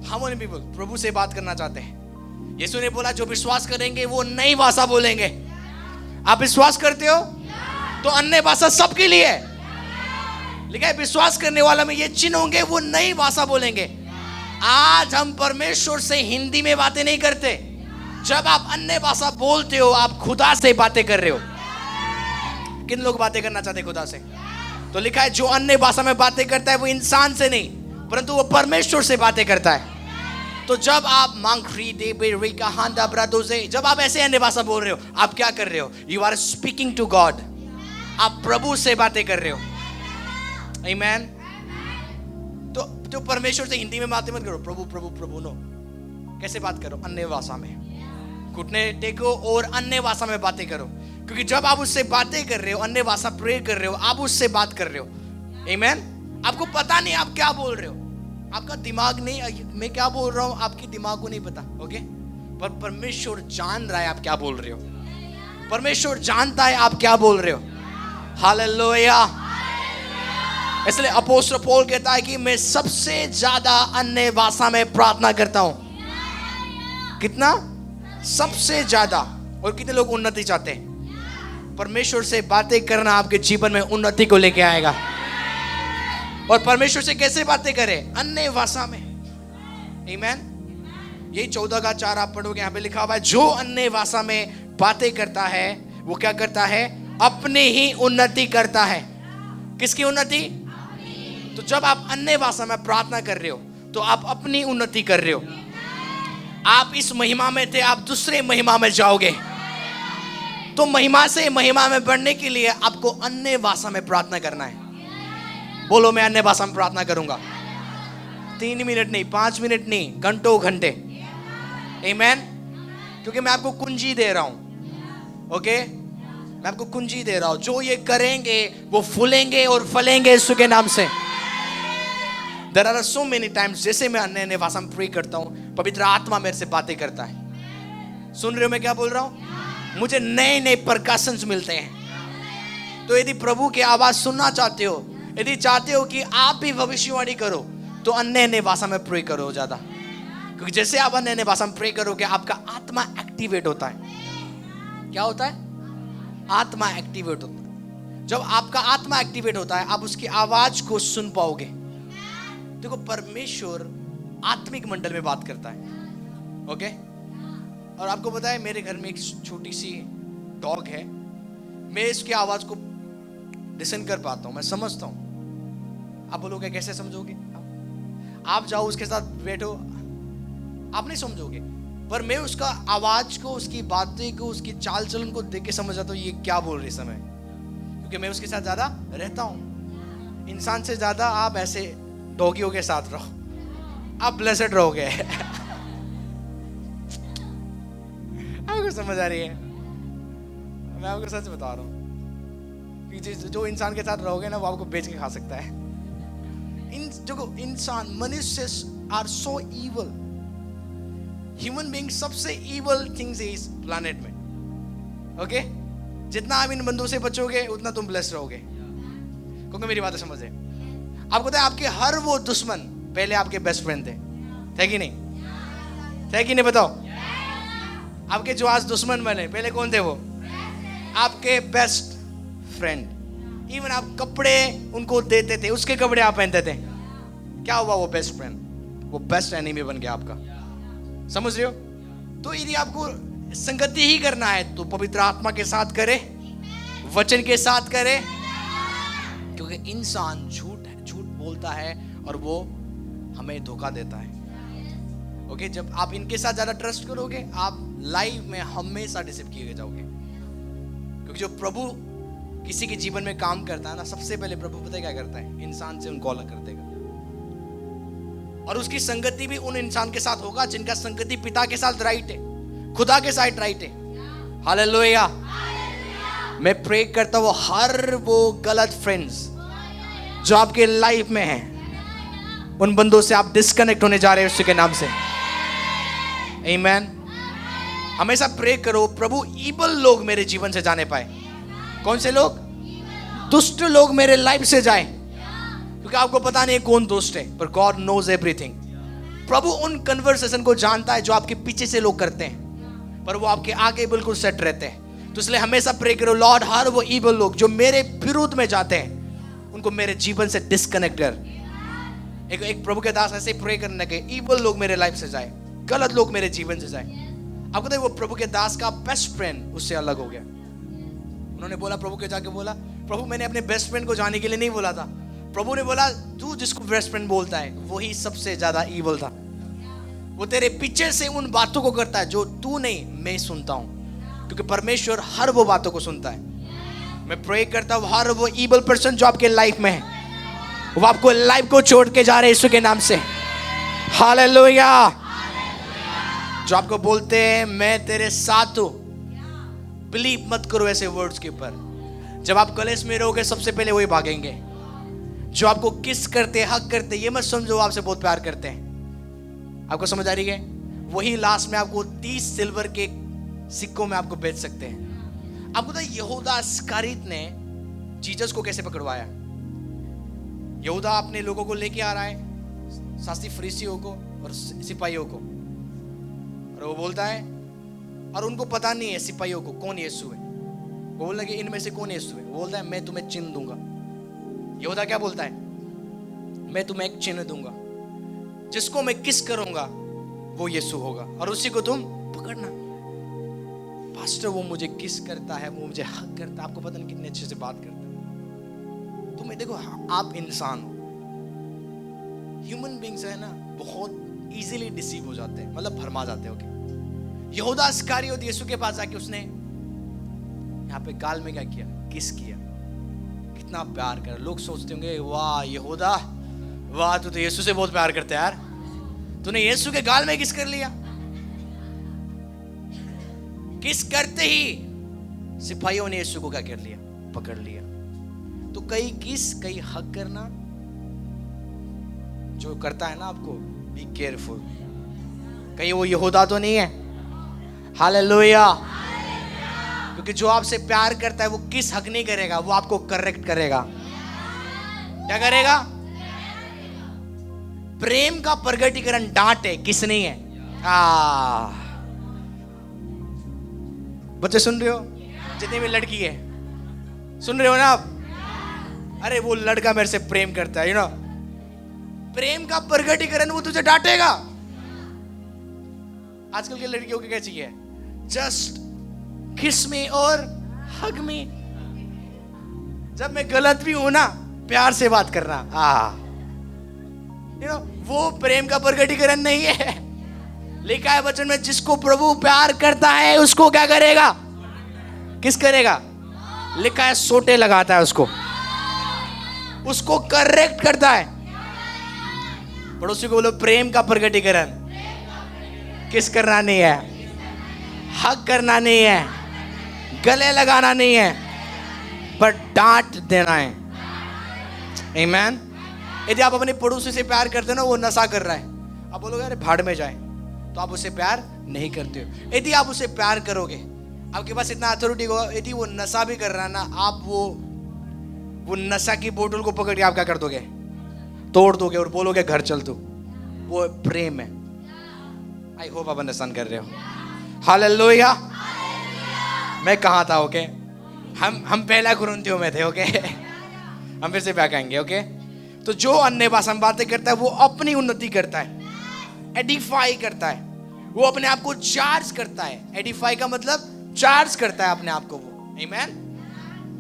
Speaker 1: हाउ मेनी पीपल प्रभु से बात करना चाहते हैं? यीशु ने बोला जो विश्वास करेंगे वो नई भाषा बोलेंगे। आप विश्वास करते हो? तो अन्य भाषा सबके लिए है। लिखा है विश्वास करने वाला में ये चिन्ह होंगे, वो नई भाषा बोलेंगे। आज हम परमेश्वर से हिंदी में बातें नहीं करते। जब आप अन्य भाषा बोलते हो आप खुदा से बातें कर रहे हो। किन लोग बातें करना चाहते हैं खुदा से? तो लिखा है जो अन्य भाषा में बातें करता है वो इंसान से नहीं परंतु वो परमेश्वर से बातें करता है। तो जब आप जब आप ऐसे अन्य भाषा बोल रहे हो, आप क्या कर रहे हो? You are speaking to God. आप प्रभु से बातें कर रहे हो। आमीन। तो परमेश्वर से हिंदी में बातें मत करो। प्रभु प्रभु प्रभु नो। कैसे बात करो? अन्य भाषा में। घुटने टेको और अन्य भाषा में बातें करो। क्योंकि जब आप उससे बातें कर रहे हो, अन्य भाषा प्रे कर रहे हो, आप उससे बात कर रहे हो। आमीन। आपको पता नहीं आप क्या बोल रहे हो। आपका दिमाग नहीं, मैं क्या बोल रहा हूं आपके दिमाग को नहीं पता। ओके, पर परमेश्वर जान रहा है आप क्या बोल रहे हो। परमेश्वर जानता है आप क्या बोल रहे हो। हालेलुया। इसलिए अपोस्तल पौल कहता है कि मैं सबसे ज्यादा अन्य भाषा में प्रार्थना करता हूं। कितना? सबसे ज्यादा। और कितने लोग उन्नति चाहते हैं? परमेश्वर से बातें करना आपके जीवन में उन्नति को लेके आएगा। और परमेश्वर से कैसे बातें करें? अन्य भाषा में। आमीन। यही 14:4 आप पढ़ोगे, यहाँ पे लिखा हुआ है जो अन्य भाषा में बातें करता है वो क्या करता है? अपनी ही उन्नति करता है। किसकी उन्नति? तो जब आप अन्य भाषा में प्रार्थना कर रहे हो तो आप अपनी उन्नति कर रहे हो। आप इस महिमा में थे, आप दूसरे महिमा में जाओगे। तो महिमा से महिमा में बढ़ने के लिए आपको अन्य भाषा में प्रार्थना करना है। बोलो मैं अन्य भाषा में प्रार्थना करूंगा। 3 मिनट नहीं, 5 मिनट नहीं, घंटों घंटे। आमीन। क्योंकि मैं आपको कुंजी दे रहा हूं। ओके, मैं आपको कुंजी दे रहा हूं। जो ये करेंगे वो फूलेंगे और फलेंगे यीशु के नाम से। There are so many times जैसे मैं अन्य भाषा में प्रे करता हूँ, पवित्र आत्मा मेरे से बातें करता है। सुन रहे हो मैं क्या बोल रहा हूँ? मुझे नए नए प्रकाशंस मिलते हैं। तो यदि प्रभु की आवाज सुनना चाहते हो, यदि चाहते हो कि आप भी भविष्यवाणी करो, तो अन्य भाषा में प्रे करो ज्यादा। क्योंकि जैसे आप अन्य भाषा में प्रे करोगे आपका आत्मा एक्टिवेट होता है। क्या होता है? आत्मा एक्टिवेट होता है। जब आपका आत्मा एक्टिवेट होता है आप उसकी आवाज को सुन पाओगे। देखो परमेश्वर आत्मिक मंडल में बात करता है। ओके, और आपको पता है मेरे घर में एक छोटी सी डॉग है। मैं इसकी आवाज को लिसन कर पाता हूं, मैं समझता हूं। आप बोलोगे कैसे समझोगे? आप जाओ उसके साथ बैठो, आप नहीं समझोगे। पर मैं उसका आवाज को, उसकी बातें को, उसकी चाल चलन को देख के समझ जाता हूँ ये क्या बोल रही समय। क्योंकि मैं उसके साथ ज्यादा रहता हूँ। इंसान से ज्यादा आप ऐसे डॉगियों के साथ रहो, आप ब्लेस्ड रहोगे। आपको समझ आ रही है? मैं आपको सच बता रहा हूँ कि जो इंसान के साथ रहोगे ना वो आपको बेच के खा सकता है। जो इंसान, मनुष्य are so evil. Human being सबसे इवल थिंग्स इस प्लैनेट में। ओके, जितना आप इन बंदों से बचोगे उतना तुम ब्लेस्ड रहोगे। क्योंकि मेरी बात समझे, आपको पता है आपके हर वो दुश्मन पहले आपके बेस्ट फ्रेंड थे कि नहीं? थे कि नहीं बताओ? आपके जो आज दुश्मन बने पहले कौन थे? वो आपके बेस्ट फ्रेंड। इवन आप कपड़े उनको देते थे, उसके कपड़े आप पहनते थे। क्या हुआ? वो बेस्ट फ्रेंड, वो बेस्ट एनिमी बन गया आपका। समझ रहे हो? तो यदि आपको संगति ही करना है तो पवित्र आत्मा के साथ करे, वचन के साथ करे। क्योंकि इंसान झूठ बोलता है और वो हमें धोखा देता है। ओके, जब आप इनके साथ ज्यादा ट्रस्ट करोगे, आप लाइफ में हमेशा डिसिप किए जाओगे। क्योंकि जो प्रभु किसी के जीवन में काम करता है ना, सबसे पहले प्रभु पता है क्या करता है? इंसान से उनको अलग कर देगा। और उसकी संगति भी उन इंसान के साथ होगा जिनका संगति पिता के साथ राइट है, खुदा के साथ राइट है। हालेलुया। मैं प्रे करता हूँ हर वो गलत फ्रेंड्स जो आपके लाइफ में हैं, उन बंदों से आप डिस्कनेक्ट होने जा रहे हैं उसके नाम से। आमीन। हमेशा प्रे करो प्रभु ईबल लोग मेरे जीवन से जाने पाए। कौन से लोग? दुष्ट लोग मेरे लाइफ से जाए, क्योंकि आपको पता नहीं कौन दुष्ट है, पर गॉड नोज एवरीथिंग। प्रभु उन कन्वर्सेशन को जानता है जो आपके पीछे से लोग करते हैं, पर वो आपके आगे बिल्कुल सेट रहते हैं। तो इसलिए हमेशा प्रे करो लॉर्ड हर वो ईबल लोग जो मेरे विरुद्ध में जाते हैं उनको मेरे जीवन से डिस्कनेक्ट कर। एक प्रभु के दास ऐसे प्रे करने के ईबल लोग मेरे लाइफ से जाए, गलत लोग मेरे जीवन से जाए। आपको पता है वो प्रभु के दास का बेस्ट फ्रेंड उससे अलग हो गया। उन्होंने बोला, प्रभु के जाके बोला, प्रभु मैंने अपने बेस्ट फ्रेंड को जाने के लिए नहीं बोला था। प्रभु ने बोला तू जिसको बेस्ट फ्रेंड बोलता है वही सबसे ज्यादा ईवल था। वो तेरे पीछे से उन बातों को करता है जो तू नहीं मैं सुनता हूं, क्योंकि परमेश्वर हर वो बातों को सुनता है। मैं प्रे करता हूं हर वो ईवल पर्सन जो आपके लाइफ में है, वो आपको लाइफ को छोड़ के जा रहे हैं यीशु के नाम से। हालेलुया। जो आपको बोलते हैं मैं तेरे साथ हूं, बिलीव मत करो ऐसे वर्ड्स के ऊपर। जब आप कलेश में रहोगे सबसे पहले वही भागेंगे। जो आपको किस करते, हक करते, ये मत समझो आपसे बहुत प्यार करते हैं। आपको समझ आ रही है? वही लास्ट में आपको 30 सिल्वर के सिक्कों में आपको बेच सकते हैं। आपको तो यहूदा इस्करियोत ने जीसस को कैसे पकड़वाया? यहूदा अपने लोगों को लेके आ रहा है, शास्त्री फरीसियों को और सिपाहियों को, और वो बोलता है, और उनको पता नहीं है सिपाहियों को कौन यीशु है। वो बोल लगे इनमें से कौन यीशु है? वो बोलता है मैं तुम्हें चिन्ह दूंगा। यहूदा क्या बोलता है? मैं तुम्हें एक चिन्ह दूंगा, जिसको मैं किस करूंगा वो यीशु होगा और उसी को तुम पकड़ना। पास्टर वो मुझे किस करता है, वो मुझे हक करता है, आपको पता नहीं कितने अच्छे से बात करता है। तो मैं देखो आप इंसान हो, ह्यूमन बीइंग्स है ना, बहुत इजीली डिसीव हो जाते हैं, मतलब भरमा जाते हो। यहूदा इस्करियोत यीशु के पास आके उसने यहाँ पे गाल में क्या किया? किस किया। कितना प्यार कर। लोग सोचते होंगे वाह यहूदा, वाह तू तो यीशु से बहुत प्यार करता है यार, तूने यीशु के गाल में किस कर लिया। किस करते ही सिपाहियों ने यीशु को क्या कर लिया? पकड़ लिया। तो कई किस, कई हक करना जो करता है ना, आपको बी केयरफुल, कहीं वो यहूदा तो नहीं है। हालेलुया। क्योंकि जो आपसे प्यार करता है वो किस हक नहीं करेगा, वो आपको करेक्ट करेगा। क्या करेगा? प्रेम का प्रगटीकरण डांट है, किस नहीं है। बच्चे सुन रहे हो? जितनी भी लड़की है सुन रहे हो ना आप? अरे वो लड़का मेरे से प्रेम करता है, यू नो, प्रेम का प्रगटीकरण वो तुझे डांटेगा। आजकल की लड़कियों को क्या चाहिए? जस्ट किस मी और हग मी। जब मैं गलत भी हूं ना, प्यार से बात करना। यू नो, वो प्रेम का प्रगटीकरण नहीं है। लिखा है वचन में जिसको प्रभु प्यार करता है उसको क्या करेगा? किस करेगा? लिखा है सोटे लगाता है उसको करेक्ट करता है। पड़ोसी को बोलो प्रेम का प्रगटीकरण किस करना नहीं है, हक करना नहीं है, गले लगाना नहीं है, पर डांट देना है। आमीन। यदि आप अपने पड़ोसी से प्यार करते हो ना, वो नशा कर रहा है, आप बोलोगे अरे भाड़ में जाए, तो आप उसे प्यार नहीं करते हो। यदि आप उसे प्यार करोगे, आपके पास इतना अथॉरिटी होगा, यदि वो नशा भी कर रहा है ना, आप वो नशा की बोतल को पकड़ के आप क्या कर दोगे? तोड़ दोगे और बोलोगे घर चल तू। वो प्रेम है। आई होप आप अंडरस्टैंड कर रहे हो। हालेलुया। मैं कहाँ था? ओके, हम पहला कुरिन्थियों में थे। ओके, हम फिर से क्या कहेंगे? ओके, तो जो अन्य भाषा में बातें करता है वो अपनी उन्नति करता है, एडिफाई करता है, वो अपने आप को चार्ज करता है। एडिफाई का मतलब चार्ज करता है अपने आप को वो। आमीन।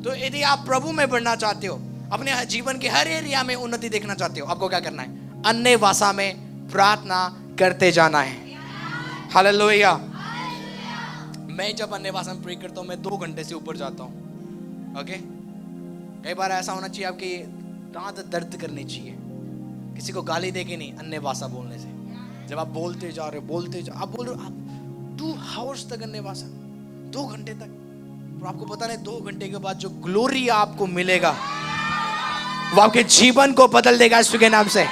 Speaker 1: तो यदि आप प्रभु में बढ़ना चाहते हो, अपने जीवन के हर एरिया में उन्नति देखना चाहते हो, आपको क्या करना है? अन्य भाषा में प्रार्थना करते जाना है। हालेलुया। मैं जब अन्य भाषा में प्रे करता हूँ मैं 2 घंटे से ऊपर जाता हूँ। ओके, कई बार ऐसा होना चाहिए आपकी दांत दर्द करनी चाहिए, किसी को गाली दे के नहीं, अन्य भाषा बोलने से। जब आप बोलते जा रहे हो, आप बोल रहे हो, आप 2 आवर्स तक अन्य भाषा, 2 घंटे तक, और आपको पता नहीं 2 घंटे के बाद जो ग्लोरी आपको मिलेगा वो आपके जीवन को बदल देगा यीशु के नाम से।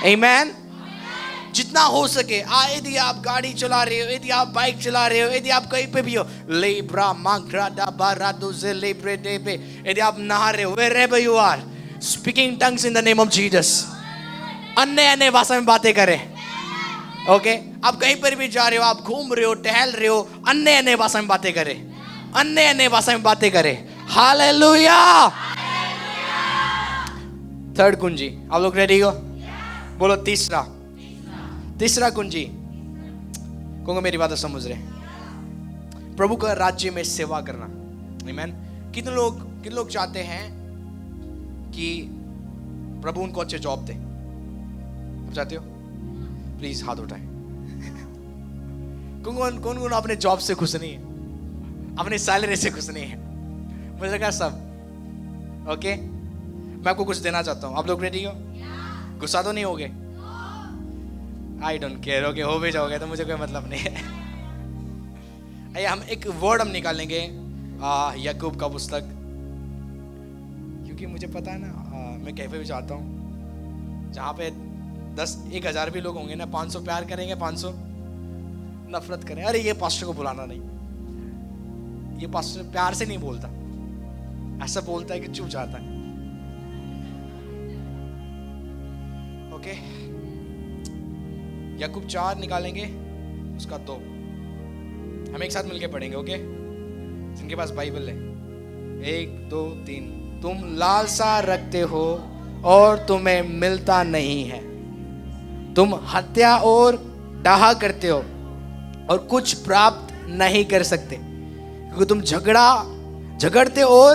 Speaker 1: आमीन। जितना हो सके, यदि आप गाड़ी चला रहे हो, यदि आप बाइक चला रहे हो, यदि आप कहीं पे भी हो, लेब्रा माग्रा डा बारा दोजे लेब्रे डेबे, यदि आप नहा रहे हो, wherever you are, speaking tongues in the name of Jesus, अन्य भाषा में बातें करें। ओके, आप कहीं पर भी जा रहे हो, आप घूम रहे हो, टहल रहे हो, अन्य भाषा में बातें करें, अन्य भाषा में बातें करें। हालेलुया। थर्ड कुंजी, आप लोग रेडी हो? बोलो तीसरा कुंजी। कौन मेरी बात समझ रहे? प्रभु का राज्य में सेवा करना। आमीन। कितने लोग चाहते हैं कि प्रभु उनको अच्छे जॉब दे? आप चाहते हो? प्लीज हाथ उठाएं। कौन अपने जॉब से खुश नहीं है, अपने सैलरी से खुश नहीं है? मुझे लगा सब। ओके, मैं आपको कुछ देना चाहता हूं। आप लोग रेडी हो? गुस्सा तो नहीं होगे? I don't care. ओके, हो भी जाओगे तो मुझे कोई मतलब नहीं है। आइए हम एक वर्ड निकालेंगे याकूब का पुस्तक, क्योंकि मुझे पता है ना, मैं कहीं पे भी जाता हूँ जहाँ पे 1,000 भी लोग होंगे ना, 500 प्यार करेंगे, 500 नफरत करें। अरे ये पास्टर को बुलाना नहीं, ये पास्टर प्यार से नहीं बोलता, ऐसा बोलता है कि चुप जाता है। ओके, याकूब 4 निकालेंगे, उसका 2 हम एक साथ मिलके पढ़ेंगे। ओके, जिनके पास बाइबल है, 1 2 3। तुम लालसा रखते हो और तुम्हें मिलता नहीं है, तुम हत्या और डाहा करते हो और कुछ प्राप्त नहीं कर सकते, क्योंकि तुम झगड़ते और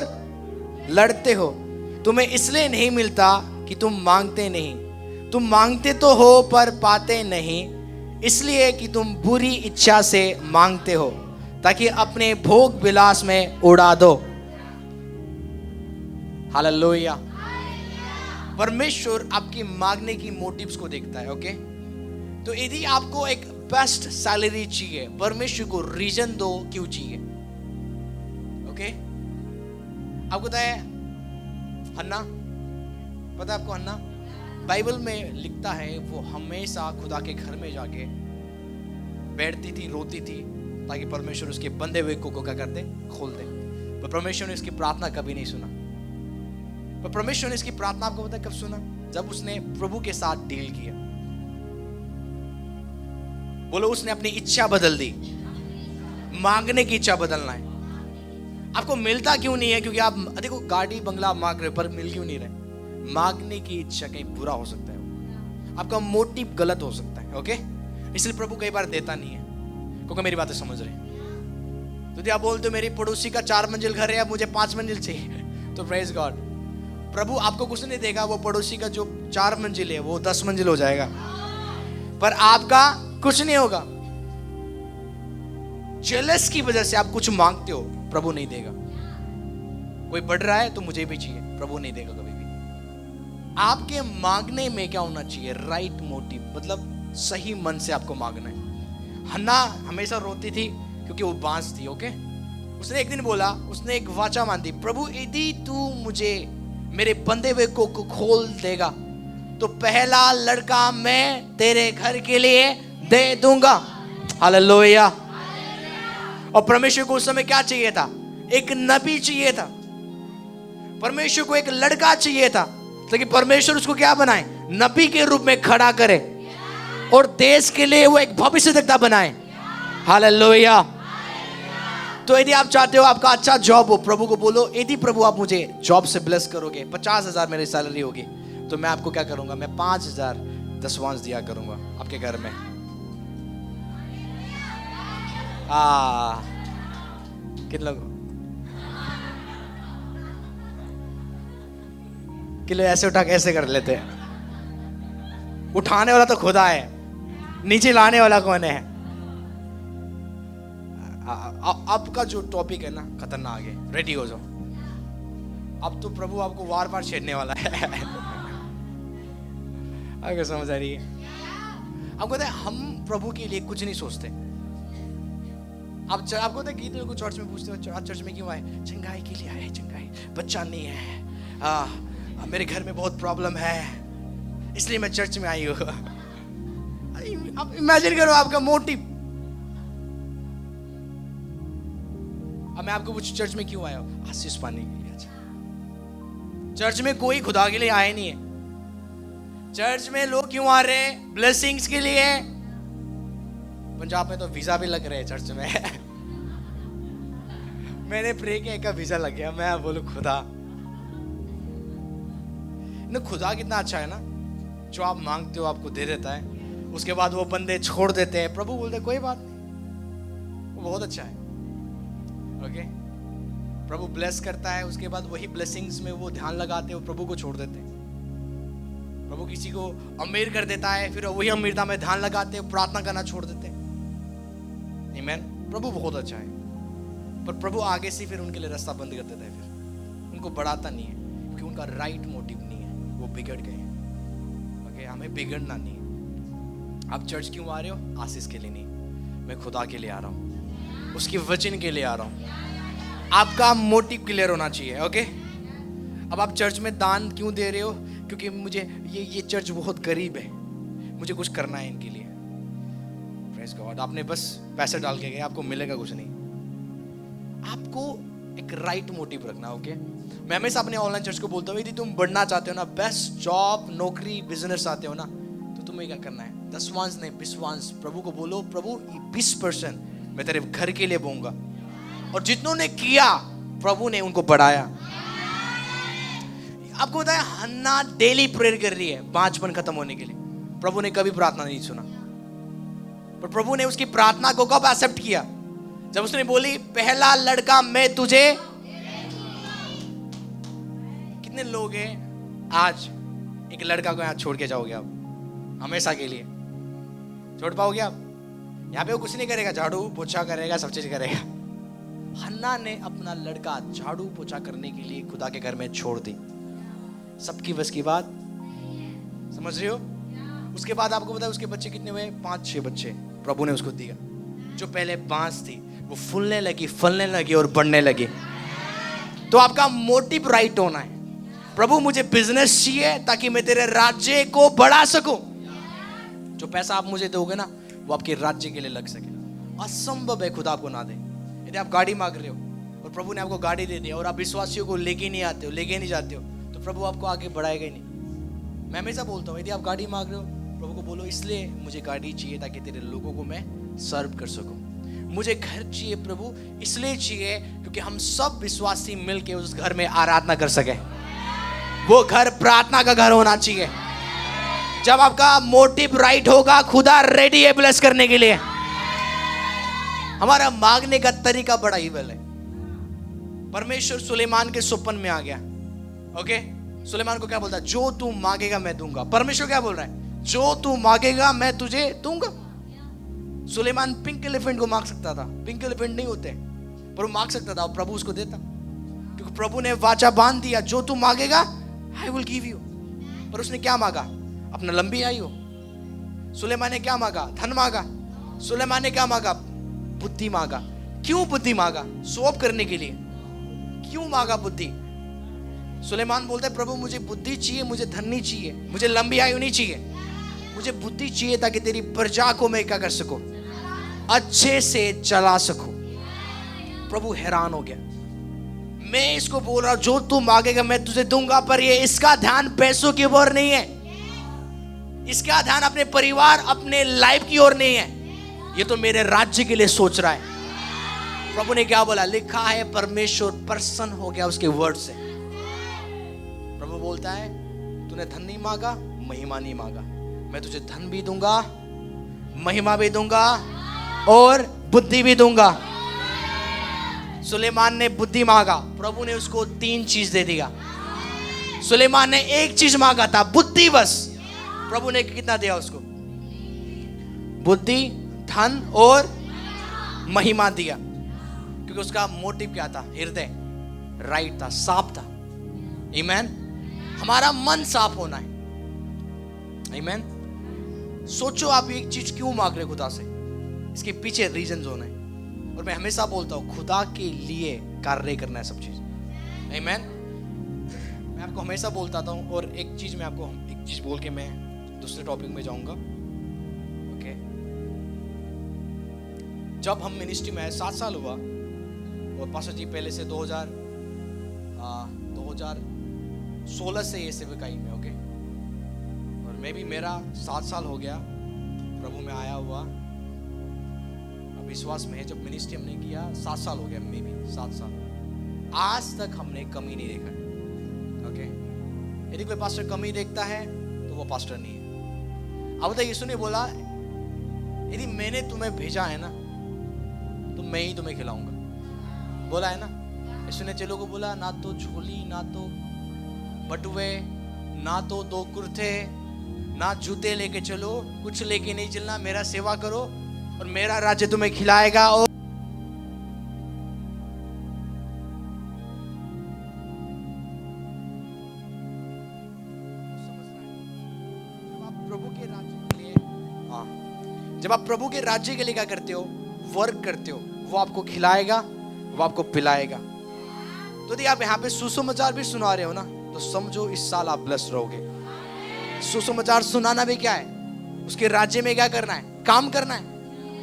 Speaker 1: लड़ते हो। तुम्हें इसलिए नहीं मिलता कि तुम मांगते नहीं, तुम मांगते तो हो पर पाते नहीं, इसलिए कि तुम बुरी इच्छा से मांगते हो ताकि अपने भोग विलास में उड़ा दो। हालेलुया। परमेश्वर आपकी मांगने की मोटिव्स को देखता है। ओके, तो यदि आपको एक बेस्ट सैलरी चाहिए, परमेश्वर को रीजन दो क्यों चाहिए। ओके, आपको पता है हन्ना, पता है आपको हन्ना? बाइबल में लिखता है वो हमेशा खुदा के घर में जाके बैठती थी, रोती थी, ताकि परमेश्वर उसके बंधे हुए को क्या करते, खोल दे। पर परमेश्वर ने उसकी प्रार्थना कभी नहीं सुना। पर परमेश्वर ने इसकी प्रार्थना आपको पता है कब सुना? जब उसने प्रभु के साथ डील किया। बोलो, उसने अपनी इच्छा बदल दी। मांगने की इच्छा बदलना है। आपको मिलता क्यों नहीं है? क्योंकि आप देखो गाड़ी बंगला मांग रहे पर मिल क्यों नहीं रहे? मांगने की इच्छा कहीं बुरा हो सकता है, आपका मोटिव गलत हो सकता है। ओके, इसलिए प्रभु कई बार देता नहीं है, क्योंकि मेरी बातें समझ रहे। तो आप बोलते हो मेरी पड़ोसी का 4 मंजिल घर है, अब मुझे 5 मंजिल चाहिए, तो प्रेज गॉड, प्रभु आपको कुछ नहीं देगा। वो पड़ोसी का जो 4 मंजिल है वो 10 मंजिल हो जाएगा, पर आपका कुछ नहीं होगा। जेलस की वजह से आप कुछ मांगते हो, प्रभु नहीं देगा। कोई बढ़ रहा है तो मुझे भी चाहिए, प्रभु नहीं देगा कभी भी। आपके मांगने में क्या होना चाहिए? राइट मोटिव, मतलब सही मन से आपको मांगना है। हन्ना हमेशा रोती थी क्योंकि वो बांस थी। ओके, उसने एक दिन बोला, उसने एक वाचा बांधी, प्रभु यदि तू मुझे मेरे बंधे हुए को खोल देगा तो पहला लड़का मैं तेरे घर के लिए दे दूंगा। हालेलुया। और परमेश्वर को उस समय क्या चाहिए था? एक नबी चाहिए था। परमेश्वर को एक लड़का चाहिए था, लेकिन परमेश्वर उसको क्या बनाए? नबी के रूप में खड़ा करे और देश के लिए वो एक भविष्यद्वक्ता बनाए। हालेलुया। तो यदि आप चाहते हो आपका अच्छा जॉब हो, प्रभु को बोलो, यदि प्रभु आप मुझे जॉब से ब्लेस करोगे, 50,000 मेरी सैलरी होगी, तो मैं आपको क्या करूंगा? मैं 5,000 दशवांश दिया करूंगा आपके घर में। कितने लोग किलो ऐसे उठा के ऐसे कर लेते हैं? उठाने वाला तो खुदा है। नीचे लाने वाला कौन है? आपका जो टॉपिक है ना खतरनाक है, रेडी हो जाओ। अब तो प्रभु आपको वार वार छेड़ने वाला है। आपको समझ आ रही है? आपको पता है हम प्रभु के लिए कुछ नहीं सोचते। आपको पता है गीत को चर्च में पूछते हो, चर्च में क्यों आए? चंगाई के लिए आए। चंगाई, बच्चा नहीं है, मेरे घर में बहुत प्रॉब्लम है, इसलिए मैं चर्च में आई हूँ। आप इमेजिन करो आपका मोटिव। अब मैं आपको पूछूं चर्च में क्यों आया हो? आशीष पाने के लिए। चर्च में कोई खुदा के लिए आए नहीं है। चर्च में लोग क्यों आ रहे हैं? ब्लेसिंग्स के लिए। पंजाब में तो वीजा भी लग रहे हैं चर्च में। मैंने प्रे किया, एक का वीजा लग गया। मैं बोलूं खुदा ना, खुदा कितना अच्छा है ना, जो आप मांगते हो आपको दे देता है। उसके बाद वो बंदे छोड़ देते हैं, प्रभु बोलते कोई बात नहीं, वो बहुत अच्छा है। ओके, प्रभु ब्लेस करता है, उसके बाद वही ब्लेसिंग्स में वो ध्यान लगाते हैं, प्रभु को छोड़ देते हैं। प्रभु किसी को अमीर कर देता है, फिर वही अमीरता में ध्यान लगाते हैं, प्रार्थना करना छोड़ देते हैं। आमीन। प्रभु बहुत अच्छा है, पर प्रभु आगे से फिर उनके लिए रास्ता बंद कर देता है, फिर उनको बढ़ाता नहीं है, क्योंकि उनका राइट मोटिव नहीं है, वो बिगड़ गए। ओके, हमें बिगड़ना नहीं है। आप चर्च क्यों आ रहे हो? आशीष के लिए नहीं, मैं खुदा के लिए आ रहा हूँ, उसकी वचन के लिए आ रहा हूँ। आपका मोटिव क्लियर होना चाहिए। ओके, अब आप चर्च में दान क्यों दे रहे हो? क्योंकि मुझे ये चर्च बहुत गरीब है, मुझे कुछ करना है इनके लिए। Praise God. आपने बस पैसे डाल के गए, आपको मिलेगा कुछ नहीं। आपको एक राइट मोटिव रखना। ओके, मैं हमेशा अपने ऑनलाइन चर्च को बोलता हूँ, यदि तुम बढ़ना चाहते हो ना, बेस्ट जॉब, नौकरी, बिजनेस चाहते हो ना, तो तुम्हें क्या करना है? 10 नहीं 20 प्रभु को बोलो, प्रभु 20% मैं तेरे घर के लिए बोऊंगा। और जितनों ने किया प्रभु ने उनको बढ़ाया। आपको पता है हन्ना डेली प्रेयर कर रही है बांझपन खत्म होने के लिए। प्रभु ने कभी प्रार्थना नहीं सुना, पर प्रभु ने उसकी प्रार्थना को कब एक्सेप्ट किया? जब उसने बोली, पहला लड़का मैं तुझे। कितने लोग हैं आज एक लड़का को यहाँ छोड़ के जाओगे आप हमेशा के लिए? छोड़ पाओगे आप? यहाँ पे वो कुछ नहीं करेगा, झाड़ू पोछा करेगा, सब चीज करेगा। हन्ना ने अपना लड़का झाड़ू पोछा करने के लिए खुदा के घर में छोड़ दी। सबकी बस की बात, समझ रहे हो? उसके बाद आपको पता है उसके बच्चे कितने हुए? 5-6 बच्चे प्रभु ने उसको दिया। जो पहले बांस थी वो फूलने लगी, फलने लगी और बढ़ने लगी। तो आपका मोटिव राइट होना है। प्रभु मुझे बिजनेस चाहिए ताकि मैं तेरे राज्य को बढ़ा सकूं। जो पैसा आप मुझे दोगे ना, वो आपके राज्य के लिए लग सके। असंभव है खुदा आपको ना दे। यदि आप गाड़ी मांग रहे हो और प्रभु ने आपको गाड़ी दे दी और आप विश्वासियों को लेके नहीं आते हो, लेके नहीं जाते हो, तो प्रभु आपको आगे बढ़ाएगा ही नहीं। मैं हमेशा बोलता हूँ, यदि आप गाड़ी मांग रहे हो, प्रभु को बोलो, इसलिए मुझे गाड़ी चाहिए ताकि तेरे लोगों को मैं सर्व कर सकूं। मुझे घर चाहिए प्रभु, इसलिए चाहिए क्योंकि हम सब विश्वासी मिलके उस घर में आराधना कर सके। वो घर प्रार्थना का घर होना चाहिए। जब आपका मोटिव राइट होगा, खुदा रेडी है ब्लेस करने के लिए। हमारा मांगने का तरीका बड़ा इवल है। परमेश्वर सुलेमान के स्वप्न में आ गया। ओके, सुलेमान को क्या बोलता है? जो तू मांगेगा मैं दूंगा। परमेश्वर क्या बोल रहा है? जो तू मांगेगा मैं तुझे दूंगा। सुलेमान पिंक एलिफेंट को मांग सकता था, पिंक एलिफेंट नहीं होते, पर वो मांग सकता था और प्रभु उसको देता, क्योंकि प्रभु ने वाचा बांध दिया, जो तू मांगेगा आई विल गिव यू। पर उसने क्या मांगा? अपना लंबी आयु। सुलेमान ने क्या मांगा? धन मांगा। सुलेमान ने क्या मांगा? बुद्धि मांगा। क्यों बुद्धि मांगा? शो ऑफ करने के लिए। क्यों मांगा बुद्धि? सुलेमान बोलता है, प्रभु मुझे बुद्धि चाहिए, मुझे धन नहीं चाहिए, मुझे लंबी आयु नहीं चाहिए, मुझे बुद्धि चाहिए ताकि तेरी प्रजा को मैं क्या कर सकूं? अच्छे से चला सकूं। प्रभु हैरान हो गया। मैं इसको बोल रहा हूं, जो तू मांगेगा मैं तुझे दूंगा, पर ये इसका ध्यान पैसों की ओर नहीं है, इसका ध्यान अपने परिवार, अपने लाइफ की ओर नहीं है, ये तो मेरे राज्य के लिए सोच रहा है। प्रभु ने क्या बोला? लिखा है परमेश्वर प्रसन्न हो गया उसके वर्ड से। प्रभु बोलता है, तूने धन नहीं मांगा, महिमा नहीं मांगा, मैं तुझे धन भी दूंगा, महिमा भी दूंगा और बुद्धि भी दूंगा। सुलेमान ने बुद्धि मांगा, प्रभु ने उसको 3 चीज दे दिया। सुलेमान ने एक चीज मांगा था, बुद्धि बस, प्रभु ने कितना दिया उसको? बुद्धि, धन और महिमा दिया, क्योंकि उसका मोटिव क्या था? हृदय राइट था, साफ था। आमीन। हमारा मन साफ होना है। आमीन। सोचो आप एक चीज क्यों मांग रहे खुदा से, इसके पीछे रीजन होना है। और मैं हमेशा बोलता हूं खुदा के लिए कार्य करना है सब चीज। आमीन। मैं आपको हमेशा बोलता था हूं। और एक चीज मैं आपको एक चीज बोल के मैं दूसरे टॉपिक में जाऊंगा। ओके, जब हम मिनिस्ट्री में 7 साल हुआ, और पास्टर जी पहले से 2016 से ये सेवकाई में। ओके, और मैं भी, मेरा 7 साल हो गया प्रभु में आया हुआ। अब विश्वास में है, जब मिनिस्ट्री हमने किया 7 साल हो गया, मैं भी 7 साल, आज तक हमने कमी नहीं देखा। ओके, यदि कोई पास्टर कमी देखता है तो वो पास्टर नहीं है। अब तो यीशु ने बोला, यदि मैंने तुम्हें भेजा है ना तो मैं ही तुम्हें खिलाऊंगा, बोला है ना। यीशु ने चेलों को बोला, ना तो झोली, ना तो बटुए, ना तो 2 कुर्ते, ना जूते लेके चलो, कुछ लेके नहीं चलना, मेरा सेवा करो और मेरा राज्य तुम्हें खिलाएगा। और प्रभु के राज्य के लिए, हाँ, जब आप प्रभु के राज्य के लिए क्या करते हो? वर्क करते हो, वो आपको खिलाएगा, वो आपको पिलाएगा। तो यदि आप यहाँ पे सुसमाचार भी सुना रहे हो ना, तो समझो इस साल आप ब्लेस्ड रहोगे। सुसमाचार सुनाना भी क्या है? उसके राज्य में क्या करना है? काम करना है।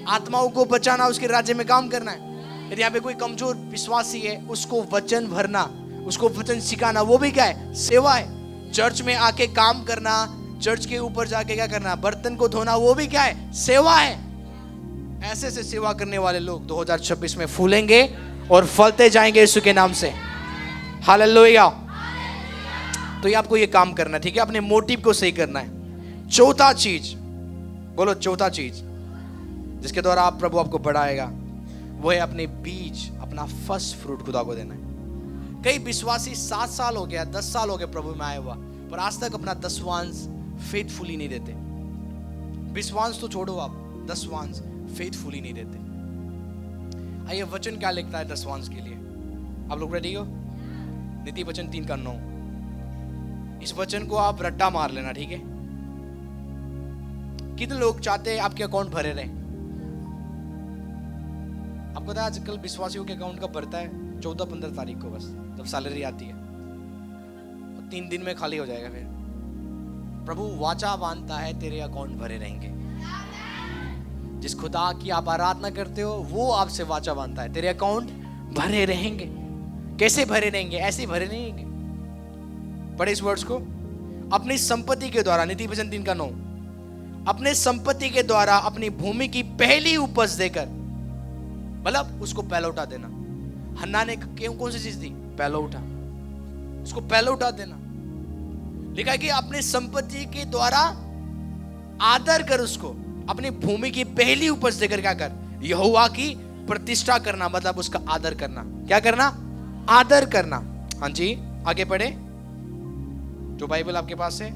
Speaker 1: आत्माओं को बचाना, उसके राज्य में काम करना है। यदि यहाँ पे कोई कमजोर विश्वासी है, उसको वचन भरना, उसको वचन सिखाना, वो भी क्या है? सेवा है। चर्च में आके काम करना, चर्च के ऊपर जाके क्या करना? बर्तन को धोना, वो भी क्या है? सेवा है। ऐसे से सेवा करने वाले लोग 2026 में फूलेंगे और फलते जाएंगे यीशु के नाम से। हालेलुया। तो ये आपको ये काम करना है, ठीक है? अपने मोटिव को सही करना है। चौथा चीज, बोलो चौथा चीज, जिसके द्वारा आप प्रभु आपको बढ़ाएगा, वो है अपने बीज, अपना फर्स्ट फ्रूट खुदा को देना है। कई विश्वासी 7 साल हो गया, 10 साल हो गए प्रभु में आए हुआ, पर आज तक अपना दसवांश फेथफुली नहीं देते। विश्वास तो छोड़ो आप, दसवांश फेथफुली नहीं देते। आइए वचन क्या लिखता है दसवांश के लिए? आप लोग रेडी हो? नीति वचन 3:9। इस वचन को आप रट्टा मार लेना, ठीक है? कितने लोग चाहते हैं आपके अकाउंट भरे रहे? आपको पता है आजकल विश्वासियों के अकाउंट कब भरता है? 14-15 तारीख को, बस जब सैलरी आती है, 3 दिन में खाली हो जाएगा। फिर प्रभु वाचा बांधता है, तेरे अकाउंट भरे रहेंगे। जिस खुदा की आप आराधना करते हो, वो आपसे वाचा बांधता है, तेरे अकाउंट भरे रहेंगे। कैसे भरे रहेंगे? ऐसे भरे नहीं रहेंगे। पढ़े इस वर्ड्स को। अपनी संपत्ति के द्वारा, नीति वचन 3:9, अपने संपत्ति के द्वारा अपनी भूमि की पहली उपज देकर, मतलब उसको पहलौठा देना। हन्ना ने कौन सी चीज दी? पहलौठा। उसको पहलौठा देना। लिखा है कि अपने संपत्ति के द्वारा आदर कर, उसको अपनी भूमि की पहली उपज देकर क्या कर? यहोवा की प्रतिष्ठा करना, मतलब उसका आदर करना। क्या करना? आदर करना। हाँ जी, आगे पढ़े जो बाइबल आपके पास है।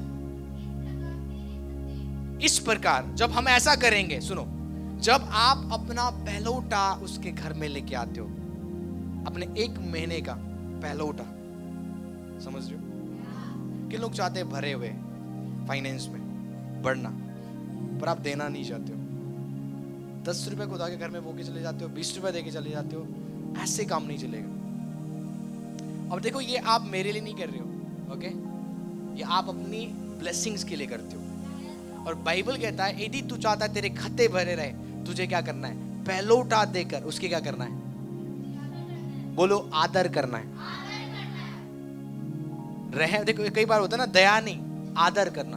Speaker 1: इस प्रकार जब हम ऐसा करेंगे, सुनो, जब आप अपना पहलौठा उसके घर में लेके आते हो, अपने 1 महीने का पहलौठा, समझ रहे हो? कि लोग चाहते हैं भरे हुए फाइनेंस में बढ़ना, पर आप देना नहीं चाहते हो। 10 रुपए खुदा के घर में वो के चले जाते हो, 20 रुपए दे के चले जाते हो। ऐसे काम नहीं चलेगा। अब देखो, ये आप मेरे लिए नहीं कर रहे हो, ओके? ये आप अपनी ब्लेसिंग्स के लिए करते हो। और बाइबल कहता है यदि तू चाहता है तेरे खत्ते भरे रहे, तुझे क्या करना है? पहलौठा देकर उसके क्या करना है? बोलो, आदर करना है। देखो कई बार होता है ना, दया नहीं, आदर करना।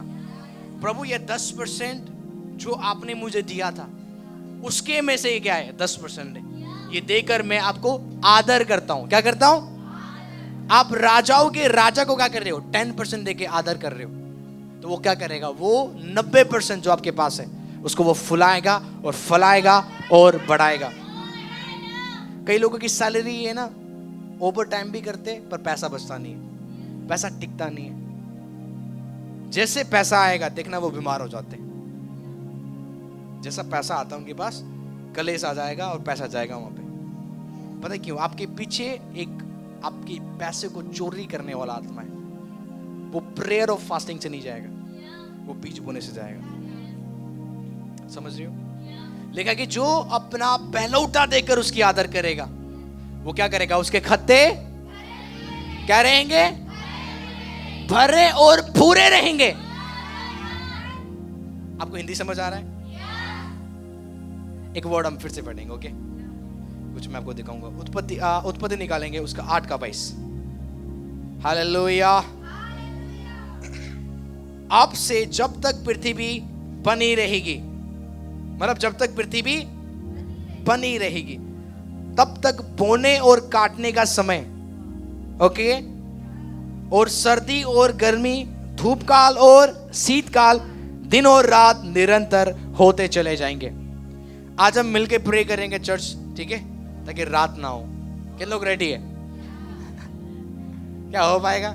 Speaker 1: प्रभु ये 10% जो आपने मुझे दिया था, उसके में से ये क्या है? 10% है। ये देकर मैं आपको आदर करता हूं। क्या करता हूं? आप राजाओं के राजा को क्या कर रहे हो? 10% देके आदर कर रहे हो। तो वो क्या करेगा? वो 90% जो आपके पास है उसको वो फुलाएगा और फलाएगा और बढ़ाएगा। कई लोगों की सैलरी है ना, ओवर टाइम भी करते पर पैसा बचता नहीं है, पैसा टिकता नहीं है। जैसे पैसा आएगा देखना वो बीमार हो जाते हैं। जैसा पैसा आता है उनके पास, कलेश आ जाएगा और पैसा जाएगा वहां पे। पता है क्यों? आपके पीछे एक आपके पैसे को चोरी करने वाला आत्मा है। वो प्रेयर और फास्टिंग से नहीं जाएगा, वो बीज बोने से जाएगा। समझ रहे हो? लिखा कि जो अपना पहलौठा देकर उसकी आदर करेगा, वो क्या करेगा? उसके खत्ते क्या रहेंगे? भरे और पूरे रहेंगे। आपको हिंदी समझ आ रहा है? एक वर्ड हम फिर से पढ़ेंगे, ओके? कुछ मैं आपको दिखाऊंगा। उत्पत्ति निकालेंगे उसका 8 का 22। हालेलुया। अब से जब तक पृथ्वी बनी रहेगी, मतलब जब तक पृथ्वी बनी रहेगी, तब तक बोने और काटने का समय, ओके, और सर्दी और गर्मी, धूप काल और शीतकाल, दिन और रात निरंतर होते चले जाएंगे। आज हम मिलके प्रे करेंगे चर्च, ठीक है? ताकि रात ना हो। कितने लोग रेडी है? क्या हो पाएगा?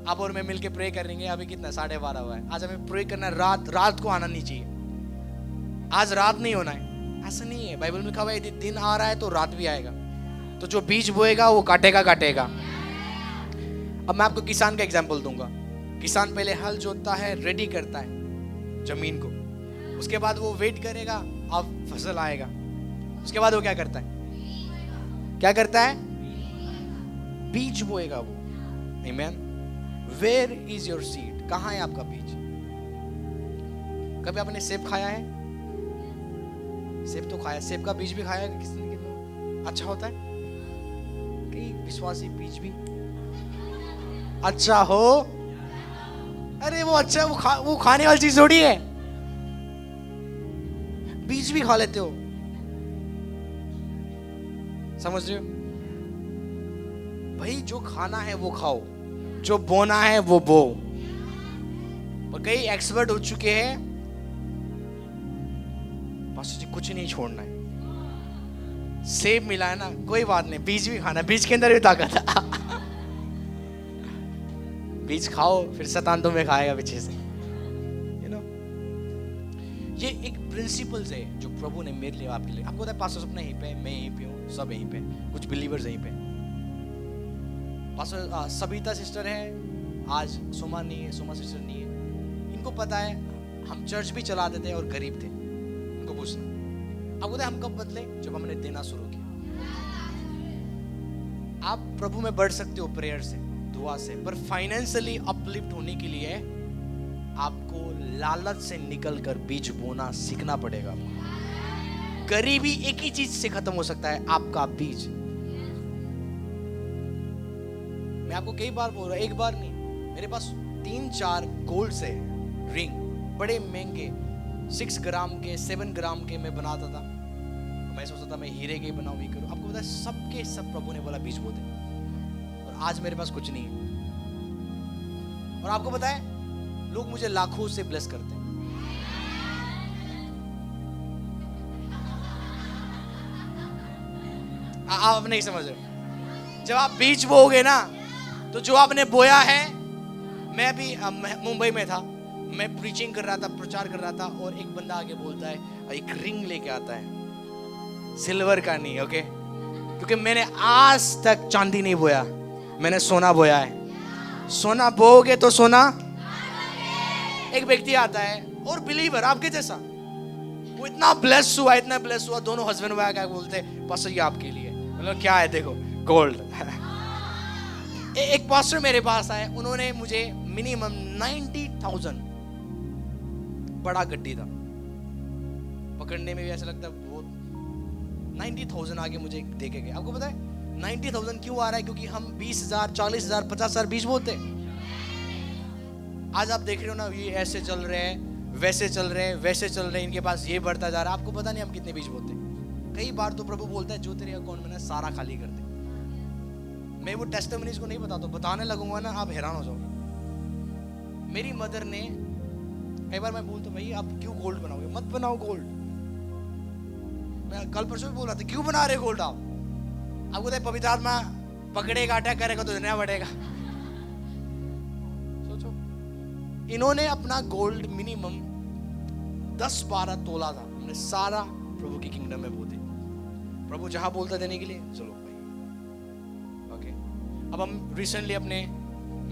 Speaker 1: आप और मैं मिलके प्रे करेंगे। अभी कितना 12:30 हुआ है। आज हमें प्रे करना है। रात को आना नहीं चाहिए। आज रात नहीं होना है, ऐसा नहीं है। बाइबल में लिखा हुआ है यदि दिन आ रहा है तो रात भी आएगा। तो जो बीज बोएगा वो काटेगा। अब मैं आपको किसान का एग्जांपल दूंगा। किसान पहले हल जोतता है, रेडी करता है जमीन को, उसके बाद वो वेट करेगा, अब फसल आएगा। उसके बाद वो क्या करता है? बीज बोएगा वो। आमीन। Where is your seed? कहां है आपका बीज? कभी आपने सेब खाया है? सेब तो खाया, सेब का बीज भी खाया है किसी ने? अच्छा होता है? कई विश्वासी बीज भी अच्छा हो। अरे वो अच्छा, वो खाने वाली चीज थोड़ी है। बीज भी खा लेते हो। समझ रहे हो भाई? जो खाना है वो खाओ, जो बोना है वो बो। और कई एक्सपर्ट हो चुके हैं, पास्टर जी कुछ नहीं छोड़ना है। सेब मिला है ना, कोई बात नहीं, बीज भी खाना, बीज के अंदर भी ताकत है। बीज खाओ, फिर शैतान तुम्हें खाएगा पीछे से। ये एक प्रिंसिपल्स है जो प्रभु ने मेरे लिए, आपके लिए। आपको पता है पास्टर अपने यहीं पे, मैं यहीं पे हूँ, सब यहीं पे, कुछ बिलीवर्स यहीं पे। पास्टर सबिता सिस्टर है, आज सोमा नहीं है, सोमा सिस्टर नहीं है। इनको पता है हम चर्च भी चलाते थे और गरीब थे। इनको पूछना। आपको पता है हम कब बदले? जब हमने देना शुरू किया। आप प्रभु में बढ़ सकते हो प्रेयर से, दुआ से, पर फाइनेंशियली अपलिफ्ट होने के लिए आपको लालच से निकलकर बीज बोना सीखना पड़ेगा। गरीबी एक ही चीज से खत्म हो सकता है, आपका बीज। मैं आपको कई बार बोल रहा हूं, एक बार नहीं, मेरे पास 3-4 गोल्ड से रिंग, बड़े महंगे 6 ग्राम के, 7 ग्राम के मैं बनाता था। मैं सोचता था मैं हीरे के बनाऊं, ये करूं। आपको पता है सबके सब प्रभु ने बोला बीज बो दे, और आज मेरे पास कुछ नहीं है। और आपको पता है लोग मुझे लाखों से ब्लेस करते हैं। आप नहीं समझ रहे? जब आप बीज बोओगे ना, तो जो आपने बोया है, मैं भी मुंबई में था, मैं प्रीचिंग कर रहा था, प्रचार कर रहा था, और एक बंदा आगे बोलता है एक रिंग लेके आता है, सिल्वर का नहीं, ओके, क्योंकि मैंने आज तक चांदी नहीं बोया, मैंने सोना बोया है। सोना बोओगे तो सोना। एक व्यक्ति आता है और बिलीवर आपके जैसा, वो इतना ब्लेस हुआ, दोनों हस्बैंड वाइफ क्या बोलते, पास्टर ये आपके लिए। मतलब क्या है? देखो गोल्ड। एक पास्टर मेरे पास आए, उन्होंने मुझे मिनिमम 90,000, बड़ा गड्डी था, पकड़ने में भी ऐसा लगता है बहुत, 90,000 आगे मुझे देके गए। आपको पता है 90,000 क्यों आ रहा है? क्योंकि हम 20,000, 40,000, 50,000 बीज बोलते। आज आप देख रहे हो ना, ये ऐसे चल रहे हैं, वैसे चल रहे हैं, इनके पास ये बढ़ता जा रहा है। आपको पता नहीं हम कितने बीज बोलते। कई बार तो प्रभु बोलता है जो तेरे अकाउंट में ना सारा खाली कर दे। मैं वो टेस्टिमनीज को नहीं बताता, बताने लगूंगा ना आप हैरान हो जाओगे। मेरी मदर ने, कई बार मैं बोलता भाई आप क्यों गोल्ड बनाओगे, मत बनाओ गोल्ड। मैं कल परसों भी बोल रहा था क्यों बना रहे गोल्ड आप? आपको पता है पवित्र आत्मा पकड़ेगा, अटैक करेगा तो नया बढ़ेगा। इन्होंने अपना गोल्ड मिनिमम 10-12 तोला था, हमने सारा प्रभु की किंगडम में बो दी। प्रभु जहां बोलता देने के लिए, चलो भाई। ओके, अब हम रिसेंटली अपने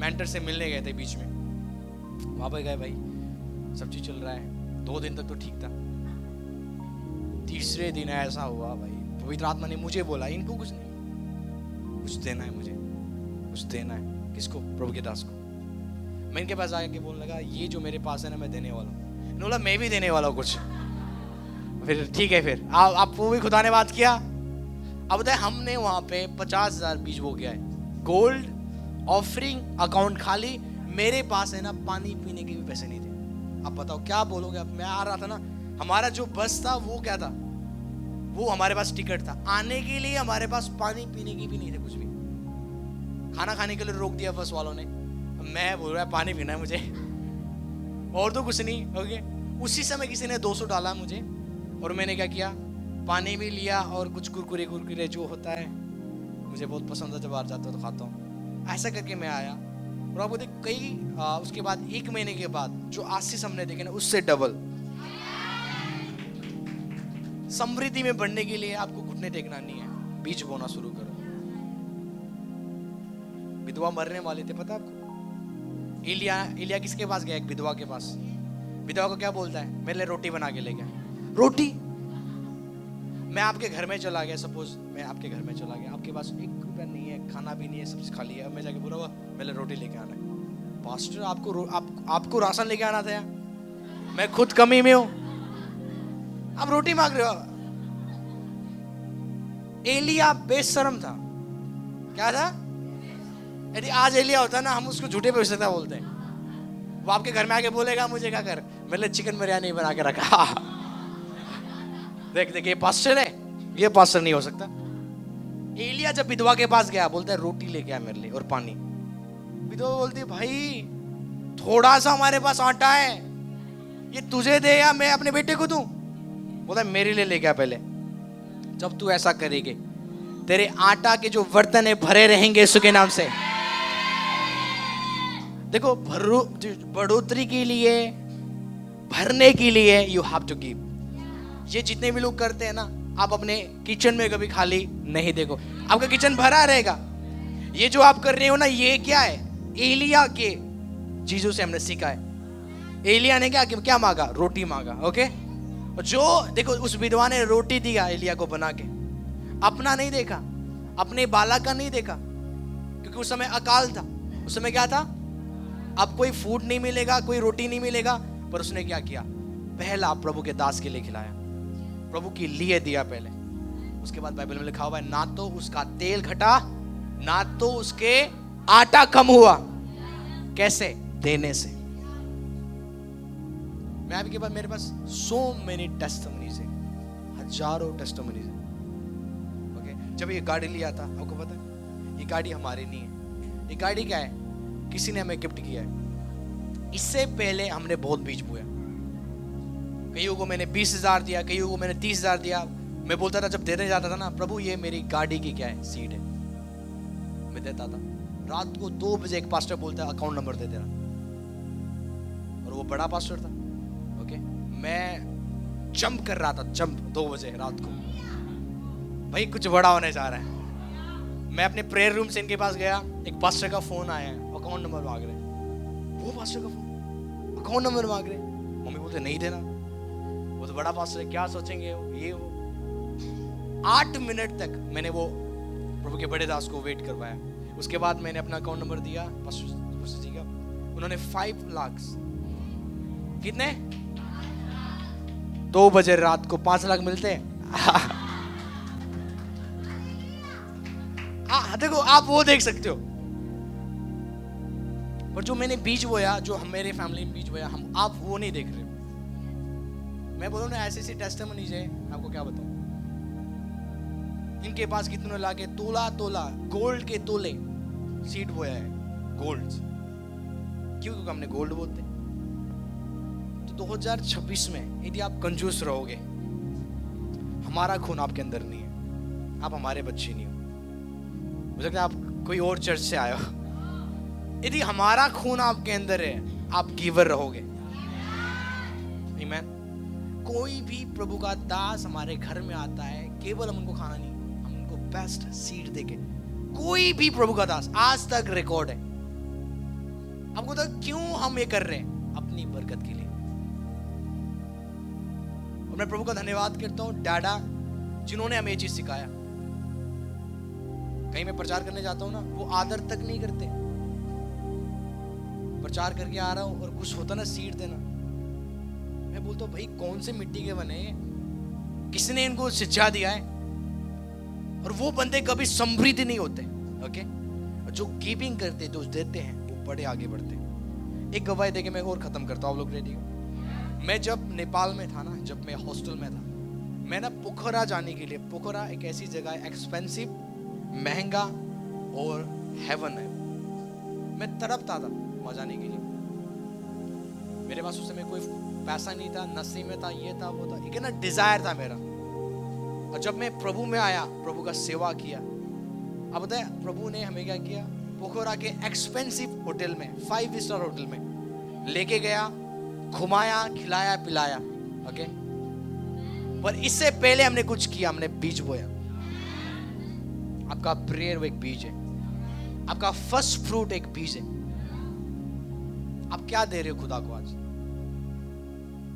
Speaker 1: मेंटर से मिलने गए थे बीच में, वहां पे गए भाई, सब चीज चल रहा है, 2 दिन तक तो ठीक था। तीसरे दिन ऐसा हुआ भाई, पवित्र आत्मा ने मुझे बोला, इनको कुछ नहीं, कुछ देना है मुझे, कुछ देना है। किसको? प्रभु के दास को। मैं इनके पास आके बोलने लगा, ये जो मेरे पास है ना, मैं देने वाला हूँ। इन्होंने बोला मैं भी देने वाला हूँ कुछ। फिर ठीक है, फिर आपको भी खुदा ने बात किया। अब बताए, हमने वहां पे 50,000 बीज बो गया है, गोल्ड ऑफरिंग अकाउंट खाली। मेरे पास है ना, पानी पीने के भी पैसे नहीं थे। अब बताओ क्या बोलोगे? अब मैं आ रहा था ना, हमारा जो बस था वो क्या था, वो हमारे पास टिकट था, आने के लिए हमारे पास पानी पीने की भी नहीं थे कुछ भी। खाना खाने के लिए रोक दिया बस वालों ने। मैं बोल रहा है पानी पीना है मुझे, और तो कुछ नहीं। ओके, उसी समय किसी ने 200 डाला मुझे, और मैंने क्या किया, पानी भी लिया और कुछ कुरकुरे जो होता है, मुझे बहुत पसंद है, जब बाहर जाता हूँ तो खाता हूँ। ऐसा करके मैं आया, और आपको देख उसके बाद 1 महीने के बाद जो आशीष हमने देखे ना, उससे डबल। समृद्धि में बढ़ने के लिए आपको घुटने टेकना नहीं है, बीज बोना शुरू करो। विधवा मरने वाले थे, पता आपको? एलिया किसके पास गया? एक विधवा के पास। विधवा को क्या बोलता है? मेरे लिए रोटी बना के ले गया। रोटी? मैं आपके घर में चला गया, सपोज मैं आपके घर में चला गया, आपके पास 1 रुपया नहीं है, खाना भी नहीं है, सब खाली है। अब मैं जाके बोला, हुआ मेरे लिए रोटी लेके आना है। पास्टर, आपको राशन लेके आना था यार, मैं खुद कमी में हूं, आप रोटी मांग रहे हो? एलिया बेशर्म था। क्या था? यदि आज एलिया होता ना, हम उसको झूठे भविष्यता बोलते हैं। वो आपके घर में आके बोलेगा, मुझे क्या कर, मेरे लिए चिकन बिरयानी बना के रखा। देख ये पास्टर है, ये पास्टर नहीं हो सकता। एलिया जब विधवा के पास गया, बोलता है रोटी लेके आ मेरे लिए और पानी। विधवा बोलती है, भाई थोड़ा सा हमारे पास आटा है, ये तुझे दे या मैं अपने बेटे को दूं? बोलता है मेरे लिए लेके आ पहले। जब तू ऐसा करेगे, तेरे आटा के जो बर्तन है भरे रहेंगे यीशु के नाम से। देखो, बढ़ोतरी के लिए, भरने के लिए यू हैव टू गिव। ये जितने भी लोग करते हैं ना, आप अपने किचन में कभी खाली नहीं देखो, आपका किचन भरा रहेगा। ये जो आप कर रहे हो ना, ये क्या है? एलिया के चीजों से हमने सीखा है। एलिया ने क्या मांगा? रोटी मांगा। ओके, जो देखो, उस विधवा ने रोटी दिया एलिया को बना के, अपना नहीं देखा, अपने बालक का नहीं देखा, क्योंकि उस समय अकाल था। उस समय क्या था? अब कोई फूड नहीं मिलेगा, कोई रोटी नहीं मिलेगा, पर उसने क्या किया? पहला प्रभु के दास के लिए खिलाया, प्रभु के लिए दिया पहले। उसके बाद बाइबल में लिखा हुआ है, ना तो उसका तेल घटा, ना तो उसके आटा कम हुआ। कैसे? देने से। मैं आपके पास, मेरे पास so many testimonies है, हजारों टेस्टिमनीज है। ओके, जब ये गाड़ी लिया था, आपको पता है ये गाड़ी हमारी नहीं है, ये गाड़ी क्या है? किसी ने हमें गिफ्ट किया है। इससे पहले हमने बहुत बीज बोया, कईयों को मैंने 20,000 दिया, कईयों को मैंने 30,000 दिया। मैं बोलता था, जब देने जाता था ना, प्रभु ये मेरी गाड़ी की क्या है? सीट है। मैं देता था। रात को 2 बजे एक पास्टर बोलता है, अकाउंट नंबर दे देना, और वो बड़ा पास्टर था। ओके, मैं जंप कर रहा था, जंप 2 बजे रात को, भाई कुछ बड़ा होने जा रहा है। मैं अपने प्रेयर रूम से इनके पास गया, एक पास्टर का फोन आया, अकाउंट नंबर मांग रहे। वो पास्टर का फोन, अकाउंट नंबर मांग रहे। मम्मी बोलते नहीं देना, वो तो बड़ा पास्टर है, क्या सोचेंगे ये वो। 8 मिनट तक मैंने वो प्रभु के बड़े दास को वेट करवाया। उसके बाद मैंने अपना अकाउंट नंबर दिया पास्टर जी का। उन्होंने 5 लाख, कितने? 2 बजे रात को 5 लाख मिलते हैं। देखो, आप वो देख सकते हो, पर जो मैंने बीज बोया, जो हम मेरे फैमिली में बीज बोया, हम आप वो नहीं देख रहे। मैं बोलूं ना, ऐसी टेस्टिमनीज है, आपको क्या बताऊं। इनके पास कितने लाके तोला गोल्ड के तोले सीड बोया है, गोल्ड। क्यों? क्योंकि हमने गोल्ड बोलते। तो 2026 में यदि आप कंजूस रहोगे, हमारा खून आपके अंदर नहीं है, आप हमारे बच्चे नहीं हो, हो सकता है आप कोई और चर्च से आए हो। यदि हमारा खून आपके अंदर है, आप गिवर रहोगे। आमीन। कोई भी प्रभु का दास हमारे घर में आता है, केवल हम उनको खाना नहीं, हम उनको बेस्ट सीड देके, कोई भी प्रभु का दास, आज तक रिकॉर्ड है। आपको तो क्यों हम ये कर रहे हैं? अपनी बरकत के लिए। और मैं प्रभु का धन्यवाद करता हूं डैडा, जिन्होंने हमें ये चीज सिखाया। कहीं मैं प्रचार करने जाता हूं ना, वो आदर तक नहीं करते। प्रचार करके आ रहा हूं और कुछ होता ना सीड देना, मैं बोलता हूं भाई कौन से मिट्टी के बने, किसने इनको शिक्षा दिया है? और वो बंदे कभी समृद्ध नहीं होते। ओके, जो गिविंग करते, जो देते हैं, वो बड़े आगे बढ़ते हैं। एक गवाही देके मैं और खत्म करता हूं। आप लोग रेडी हो? मैं जब नेपाल में था ना, जब मैं हॉस्टल में था, मैं ना पोखरा जाने के लिए, पोखरा एक ऐसी जगह है, एक्सपेंसिव, महंगा और हेवन है। मैं तड़पता था वहां जाने के लिए। मेरे पास उस समय कोई पैसा नहीं था, नशे में था, ये था, वो था, एक ना डिजायर था मेरा। और जब मैं प्रभु में आया, प्रभु का सेवा किया, अब बताए प्रभु ने हमें क्या किया? पोखरा के एक्सपेंसिव होटल में, 5 स्टार होटल में लेके गया, घुमाया, खिलाया, पिलाया। ओके, पर इससे पहले हमने कुछ किया, हमने बीज बोया। आपका प्रेयर वो एक बीज है, आपका फर्स्ट फ्रूट एक बीज है। आप क्या दे रहे हो खुदा को आज?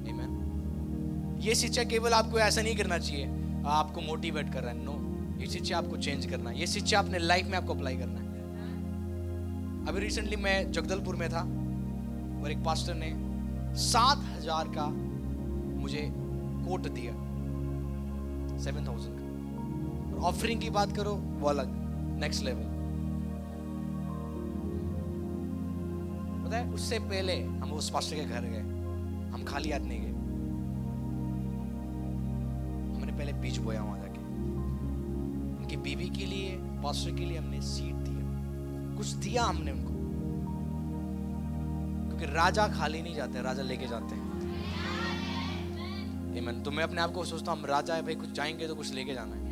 Speaker 1: आमीन। ये शिक्षा केवल आपको ऐसा नहीं करना चाहिए, आपको मोटिवेट कर रहा है, नो, ये शिक्षा आपको चेंज करना है, ये शिक्षा अपने लाइफ में आपको अप्लाई करना है। अभी रिसेंटली मैं जगदलपुर में था और एक पास्टर ने 7,000 का मुझे कोट दिया, 7,000 का। और ऑफरिंग की बात करो, वो अलग, नेक्स्ट लेवल। पता है, उससे पहले हम उस पास्टर के घर गए, हम खाली हाथ नहीं गए, हमने पहले बीज बोया वहां जाके। उनकी बीवी के लिए, पास्टर के लिए हमने सीड दिया, कुछ दिया हमने उनको, क्योंकि राजा खाली नहीं जाते, राजा लेके जाते हैं। आमीन। तो मैं अपने आप को सोचता हूँ हम राजा है भाई, कुछ जाएंगे तो कुछ लेके जाना है।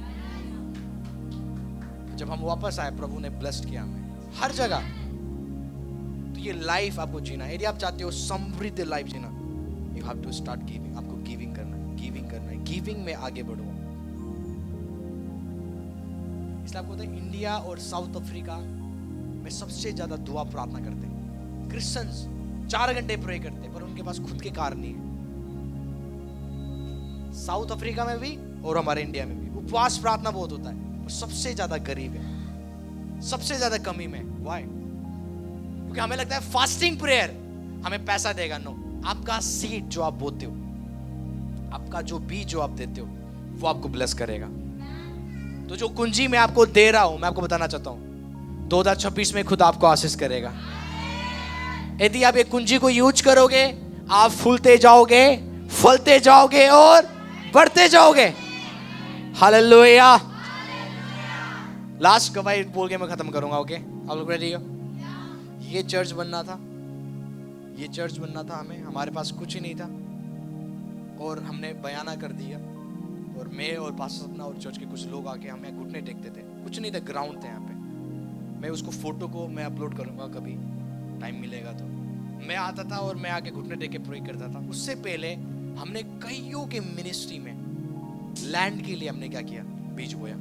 Speaker 1: जब हम वापस आए, प्रभु ने ब्लेस्ड किया हमें हर जगह। तो ये लाइफ आपको जीना है। यदि आप चाहते हो समृद्ध लाइफ जीना, you have to start giving. आपको गिविंग करना है, गिविंग करना है, गिविंग में आगे बढ़ो। इसलिए आपको पता है, इंडिया और साउथ अफ्रीका में सबसे ज्यादा दुआ प्रार्थना करते हैं क्रिश्चियंस, 4 घंटे प्रे करते हैं, पर उनके पास खुद के कार नहीं है। साउथ अफ्रीका में भी और हमारे इंडिया में भी उपवास प्रार्थना बहुत होता है, पर सबसे ज्यादा गरीब है, सबसे ज्यादा कमी में। व्हाई? क्योंकि हमें लगता है फास्टिंग प्रेयर हमें पैसा देगा। नो, आपका सीड जो आप बोते हो, आपका जो बीज जो आप देते हो, वो आपको ब्लेस करेगा। तो जो कुंजी मैं आपको दे रहा हूं, मैं आपको बताना चाहता हूं, 2026 में खुद आपको आशीष करेगा। यदि आप ये कुंजी को यूज करोगे, आप फूलते जाओगे, फलते जाओगे और बढ़ते जाओगे। हालेलुया। लास्ट गवाही बोल के मैं खत्म करूंगा। ओके, आप लोग रेडी हो? ये चर्च बनना था, ये चर्च बनना था हमें, हमारे पास कुछ ही नहीं था और हमने बयाना कर दिया। और मैं और पास्टर सपना और चर्च के कुछ लोग आके हमें घुटने टेकते थे, कुछ नहीं था, ग्राउंड थे यहाँ पे। मैं उसको फोटो को मैं अपलोड करूंगा कभी टाइम मिलेगा तो। मैं आता था और मैं आके घुटने टेक के प्रे करता था। उससे पहले हमने कईयों के मिनिस्ट्री में लैंड के लिए हमने क्या किया? बीज बोया।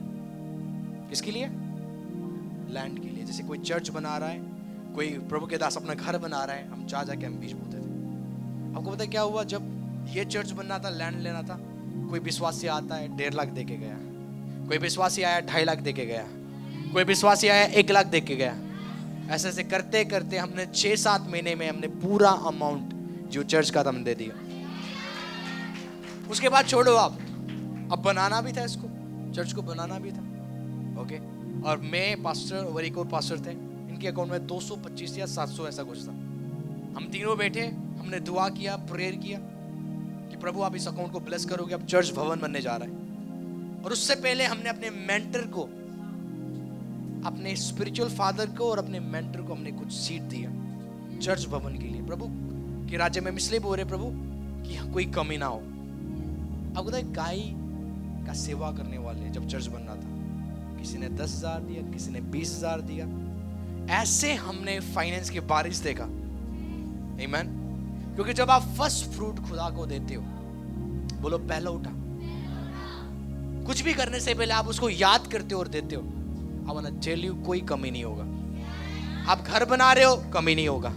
Speaker 1: किसके लिए? लैंड के लिए। जैसे कोई चर्च बना रहा है, कोई प्रभु के दास अपना घर बना रहा है, हम जा जाके हम बीज बोते थे। आपको पता है क्या हुआ? जब ये चर्च बनना था, लैंड लेना था, कोई विश्वासी आता है 1.5 लाख दे के गया, कोई विश्वासी आया 2.5 लाख दे के गया, कोई विश्वासी आया 1 लाख दे के गया। ऐसे ऐसे करते करते हमने 6-7 महीने में हमने पूरा अमाउंट जो चर्च का था हमने दे दिया। उसके बाद छोड़ो, आप अब बनाना भी था, इसको चर्च को बनाना भी था। ओके, और मैं पास्टर और एक और पास्टर थे, इनके अकाउंट में 225 या 700 ऐसा कुछ था। हम तीनों बैठे, हमने दुआ किया, प्रेयर किया कि प्रभु आप इस अकाउंट को ब्लेस करोगे, अब चर्च भवन बनने जा रहा है। और उससे पहले हमने अपने मेंटर को, अपने स्पिरिचुअल फादर को और अपने मेंटर को हमने कुछ सीट दिया चर्च भवन के लिए। प्रभु के राज्य में इसलिए बोल रहे प्रभु कि कोई कमी ना हो। अब पता है, गाय का सेवा करने वाले जब चर्च बनना था, किसी ने 10,000 दिया, किसी ने 20,000 दिया। ऐसे हमने फाइनेंस की बारिश देखा। आमीन। क्योंकि जब आप फर्स्ट फ्रूट खुदा को देते हो, बोलो पहला उठा। कुछ भी करने से पहले आप उसको याद करते हो और देते हो। I want to tell you, कोई कमी नहीं होगा। आप घर बना रहे हो, कमी नहीं होगा।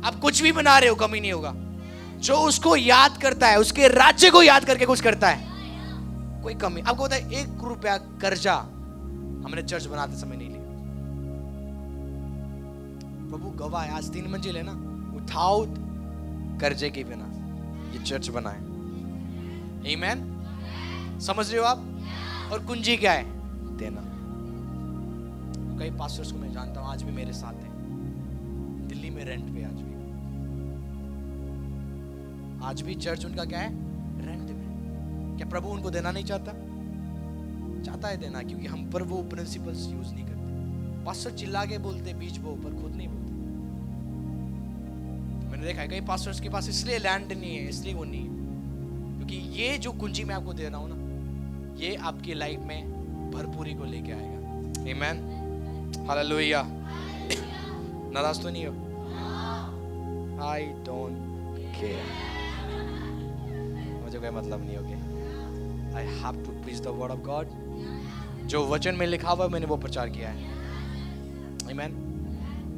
Speaker 1: आप कुछ भी बना रहे हो, कमी नहीं होगा। जो उसको याद करता है, उसके राज्य को याद करके कुछ करता है, कोई कमी। आपको पता है 1 रुपया कर्जा हमने चर्च बनाते समय नहीं लिया। प्रभु गवाह है, आज 3 मंजिल है ना, विदाउट कर्जे के बिना ये चर्च बना है। आमीन, समझ रहे हो आप? और कुंजी क्या है? देना। कई पास्टर्स को मैं जानता हूं, आज भी मेरे साथ हैं, दिल्ली में रेंट पे। आज भी चर्च उनका क्या है? रेंट में। क्या प्रभु उनको देना नहीं चाहता? चाहता है देना, क्योंकि हम पर वो प्रिंसिपल्स यूज नहीं करते। पास्टर चिल्ला के बोलते बीच वो, पर खुद नहीं बोलते। मैंने देखा है कई पास्टर्स के पास इसलिए लैंड नहीं है, इसलिए वो नहीं है, क्योंकि ये जो कुंजी मैं आपको दे रहा हूं ना, ये आपकी लाइफ में भरपूरी को लेके आएगा। आमीन, हालेलुया। नाराज तो नहीं हो? आई डोंट केयर, मुझे कोई मतलब नहीं होगा। I have to preach the word of God। जो वचन में लिखा हुआ मैंने वो प्रचार किया है। Amen।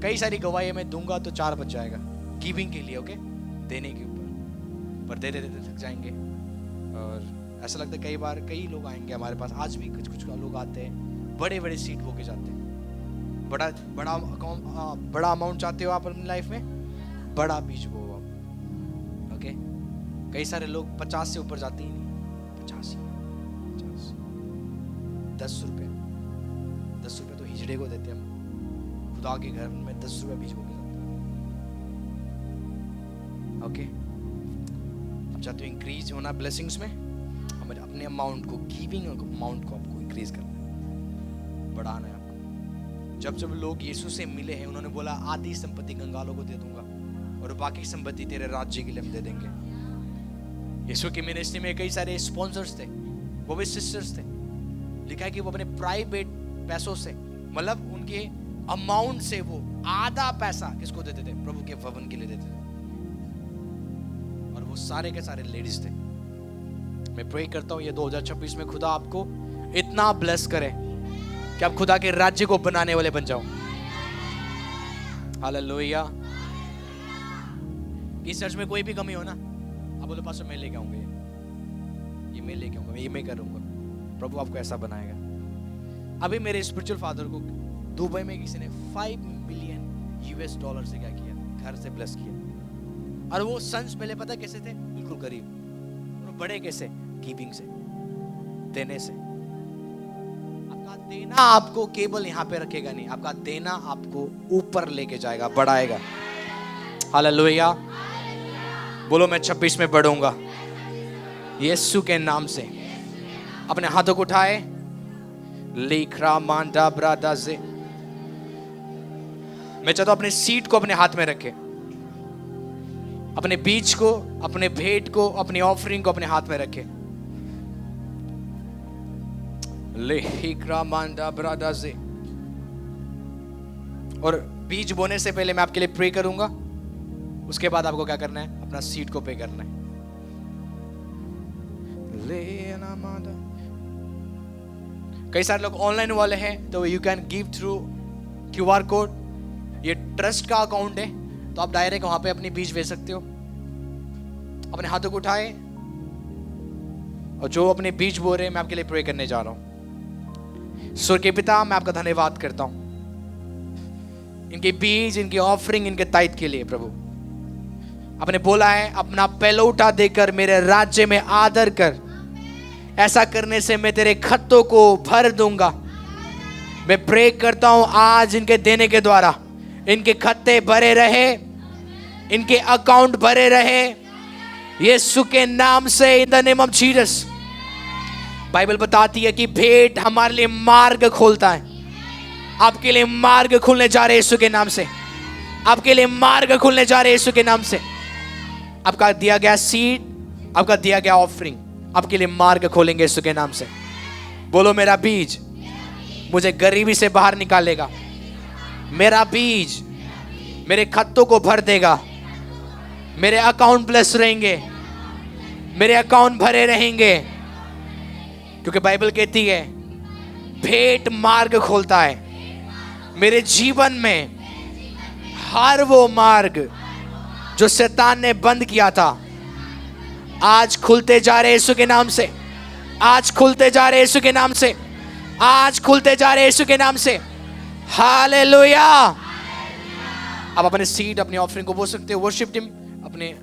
Speaker 1: कई सारी गवाही मैं दूंगा तो 4 बच जाएगा गिविंग के लिए, ओके, देने के ऊपर, पर देते देते थक जाएंगे। और ऐसा लगता है कई बार कई लोग आएंगे हमारे पास, आज भी कुछ लोग आते हैं, बड़े बड़े सीट होके जाते हैं। बड़ा अमाउंट चाहते हो आप अपनी लाइफ में, बड़ा बीज बो आप, ओके। कई सारे लोग 50 से ऊपर जाते ही नहीं, 50 10 रुपए, 10 रुपए तो हिजड़े को देते हैं। खुदा के घर में 10 रुपए बीज होके जाते हैं, ओके। आप चाहते हो इंक्रीज होना ब्लेसिंग्स में, हमें अपने अमाउंट को, गिविंग अमाउंट को आपको इंक्रीज करना है, बढ़ाना है आपको। जब लोग यीशु से मिले हैं, उन्होंने बोला आधी संपत्ति कंगालों को दे दूंगा और बाकी संपत्ति तेरे राज्य के लिए हम दे देंगे। यीशु की मिनिस्ट्री में कई सारे स्पॉन्सर्स थे, वो भी सिस्टर्स थे। लिखा है कि वो अपने प्राइवेट पैसों से, मतलब उनके अमाउंट से वो आधा पैसा किसको देते थे? प्रभु के भवन के लिए देते थे। और वो सारे के सारे लेडीज थे। मैं प्रे करता हूँ ये 2026 में खुदा आपको इतना ब्लेस करे कि आप खुदा के राज्य को बनाने वाले बन जाओ। हालेलुया। इस चर्च में कोई भी कमी हो ना, आप बोलो पास्टर मैं लेके आऊंगा, ये मैं लेके आऊंगा, ये मैं करूंगा, प्रभु आपको ऐसा बनाएगा। अभी मेरे स्पिरिचुअल फादर को दुबई में किसी ने $5 मिलियन से क्या किया? घर से ब्लेस किया। और वो सन्स पहले पता कैसे थे? बिल्कुल गरीब। और बड़े कैसे? गिविंग से, देने से। आपका देना आपको केवल यहाँ पे रखेगा नहीं, आपका देना आपको ऊपर लेके जाएगा, बढ़ाएगा। हालेलुया। बोलो मैं 26 में बढ़ूंगा यीशु के नाम से। अपने हाथों को उठाए, लिखरा मांडा ब्रादा से। मैं चाहता हूं अपने सीट को अपने हाथ में रखे, अपने बीज को, अपने भेंट को, अपनी ऑफरिंग को अपने हाथ में रखे। लिखरा मांडा ब्रादा से। और बीज बोने से पहले मैं आपके लिए प्रे करूंगा, उसके बाद आपको क्या करना है? अपना सीट को पे करना है। कई सारे लोग ऑनलाइन वाले हैं, तो you can give through QR code. ये ट्रस्ट का अकाउंट है, तो आप डायरेक्ट वहां पे अपनी बीज भेज सकते हो। अपने हाथों को उठाए, और जो अपने बीज बो रहे हैं, मैं आपके लिए प्रे करने जा रहा हूं। स्वर्ग के पिता, मैं आपका धन्यवाद करता हूं इनके बीज, इनकी ऑफरिंग, इनके ताइद के लिए। प्रभु आपने बोला है अपना पहलौठा देकर मेरे राज्य में आदर कर, ऐसा करने से मैं तेरे खत्तों को भर दूंगा। मैं प्रे करता हूं आज इनके देने के द्वारा इनके खत्ते भरे रहे, इनके अकाउंट भरे रहे, यीशु के नाम से, in the name of Jesus. Bible बताती है कि भेंट हमारे लिए मार्ग खोलता है। आपके लिए मार्ग खुलने जा रहे यीशु के नाम से, आपके लिए मार्ग खुलने जा रहे यीशु के नाम से। आपका दिया गया सीड, आपका दिया गया ऑफरिंग आपके लिए मार्ग खोलेंगे यीशु के नाम से। बोलो मेरा बीज मुझे गरीबी से बाहर निकालेगा, मेरा बीज मेरे खत्तों को भर देगा, मेरे अकाउंट ब्लेस रहेंगे, मेरे अकाउंट भरे रहेंगे, क्योंकि बाइबल कहती है भेंट मार्ग खोलता है। मेरे जीवन में हर वो मार्ग जो शैतान ने बंद किया था आज खुलते जा रहे यीशु के नाम से, आज खुलते जा रहे यीशु के नाम से, आज खुलते जा रहे यीशु के नाम से। हालेलुया। आप अपने सीट, अपनी ऑफरिंग को बोल सकते हो। वर्शिप टीम अपने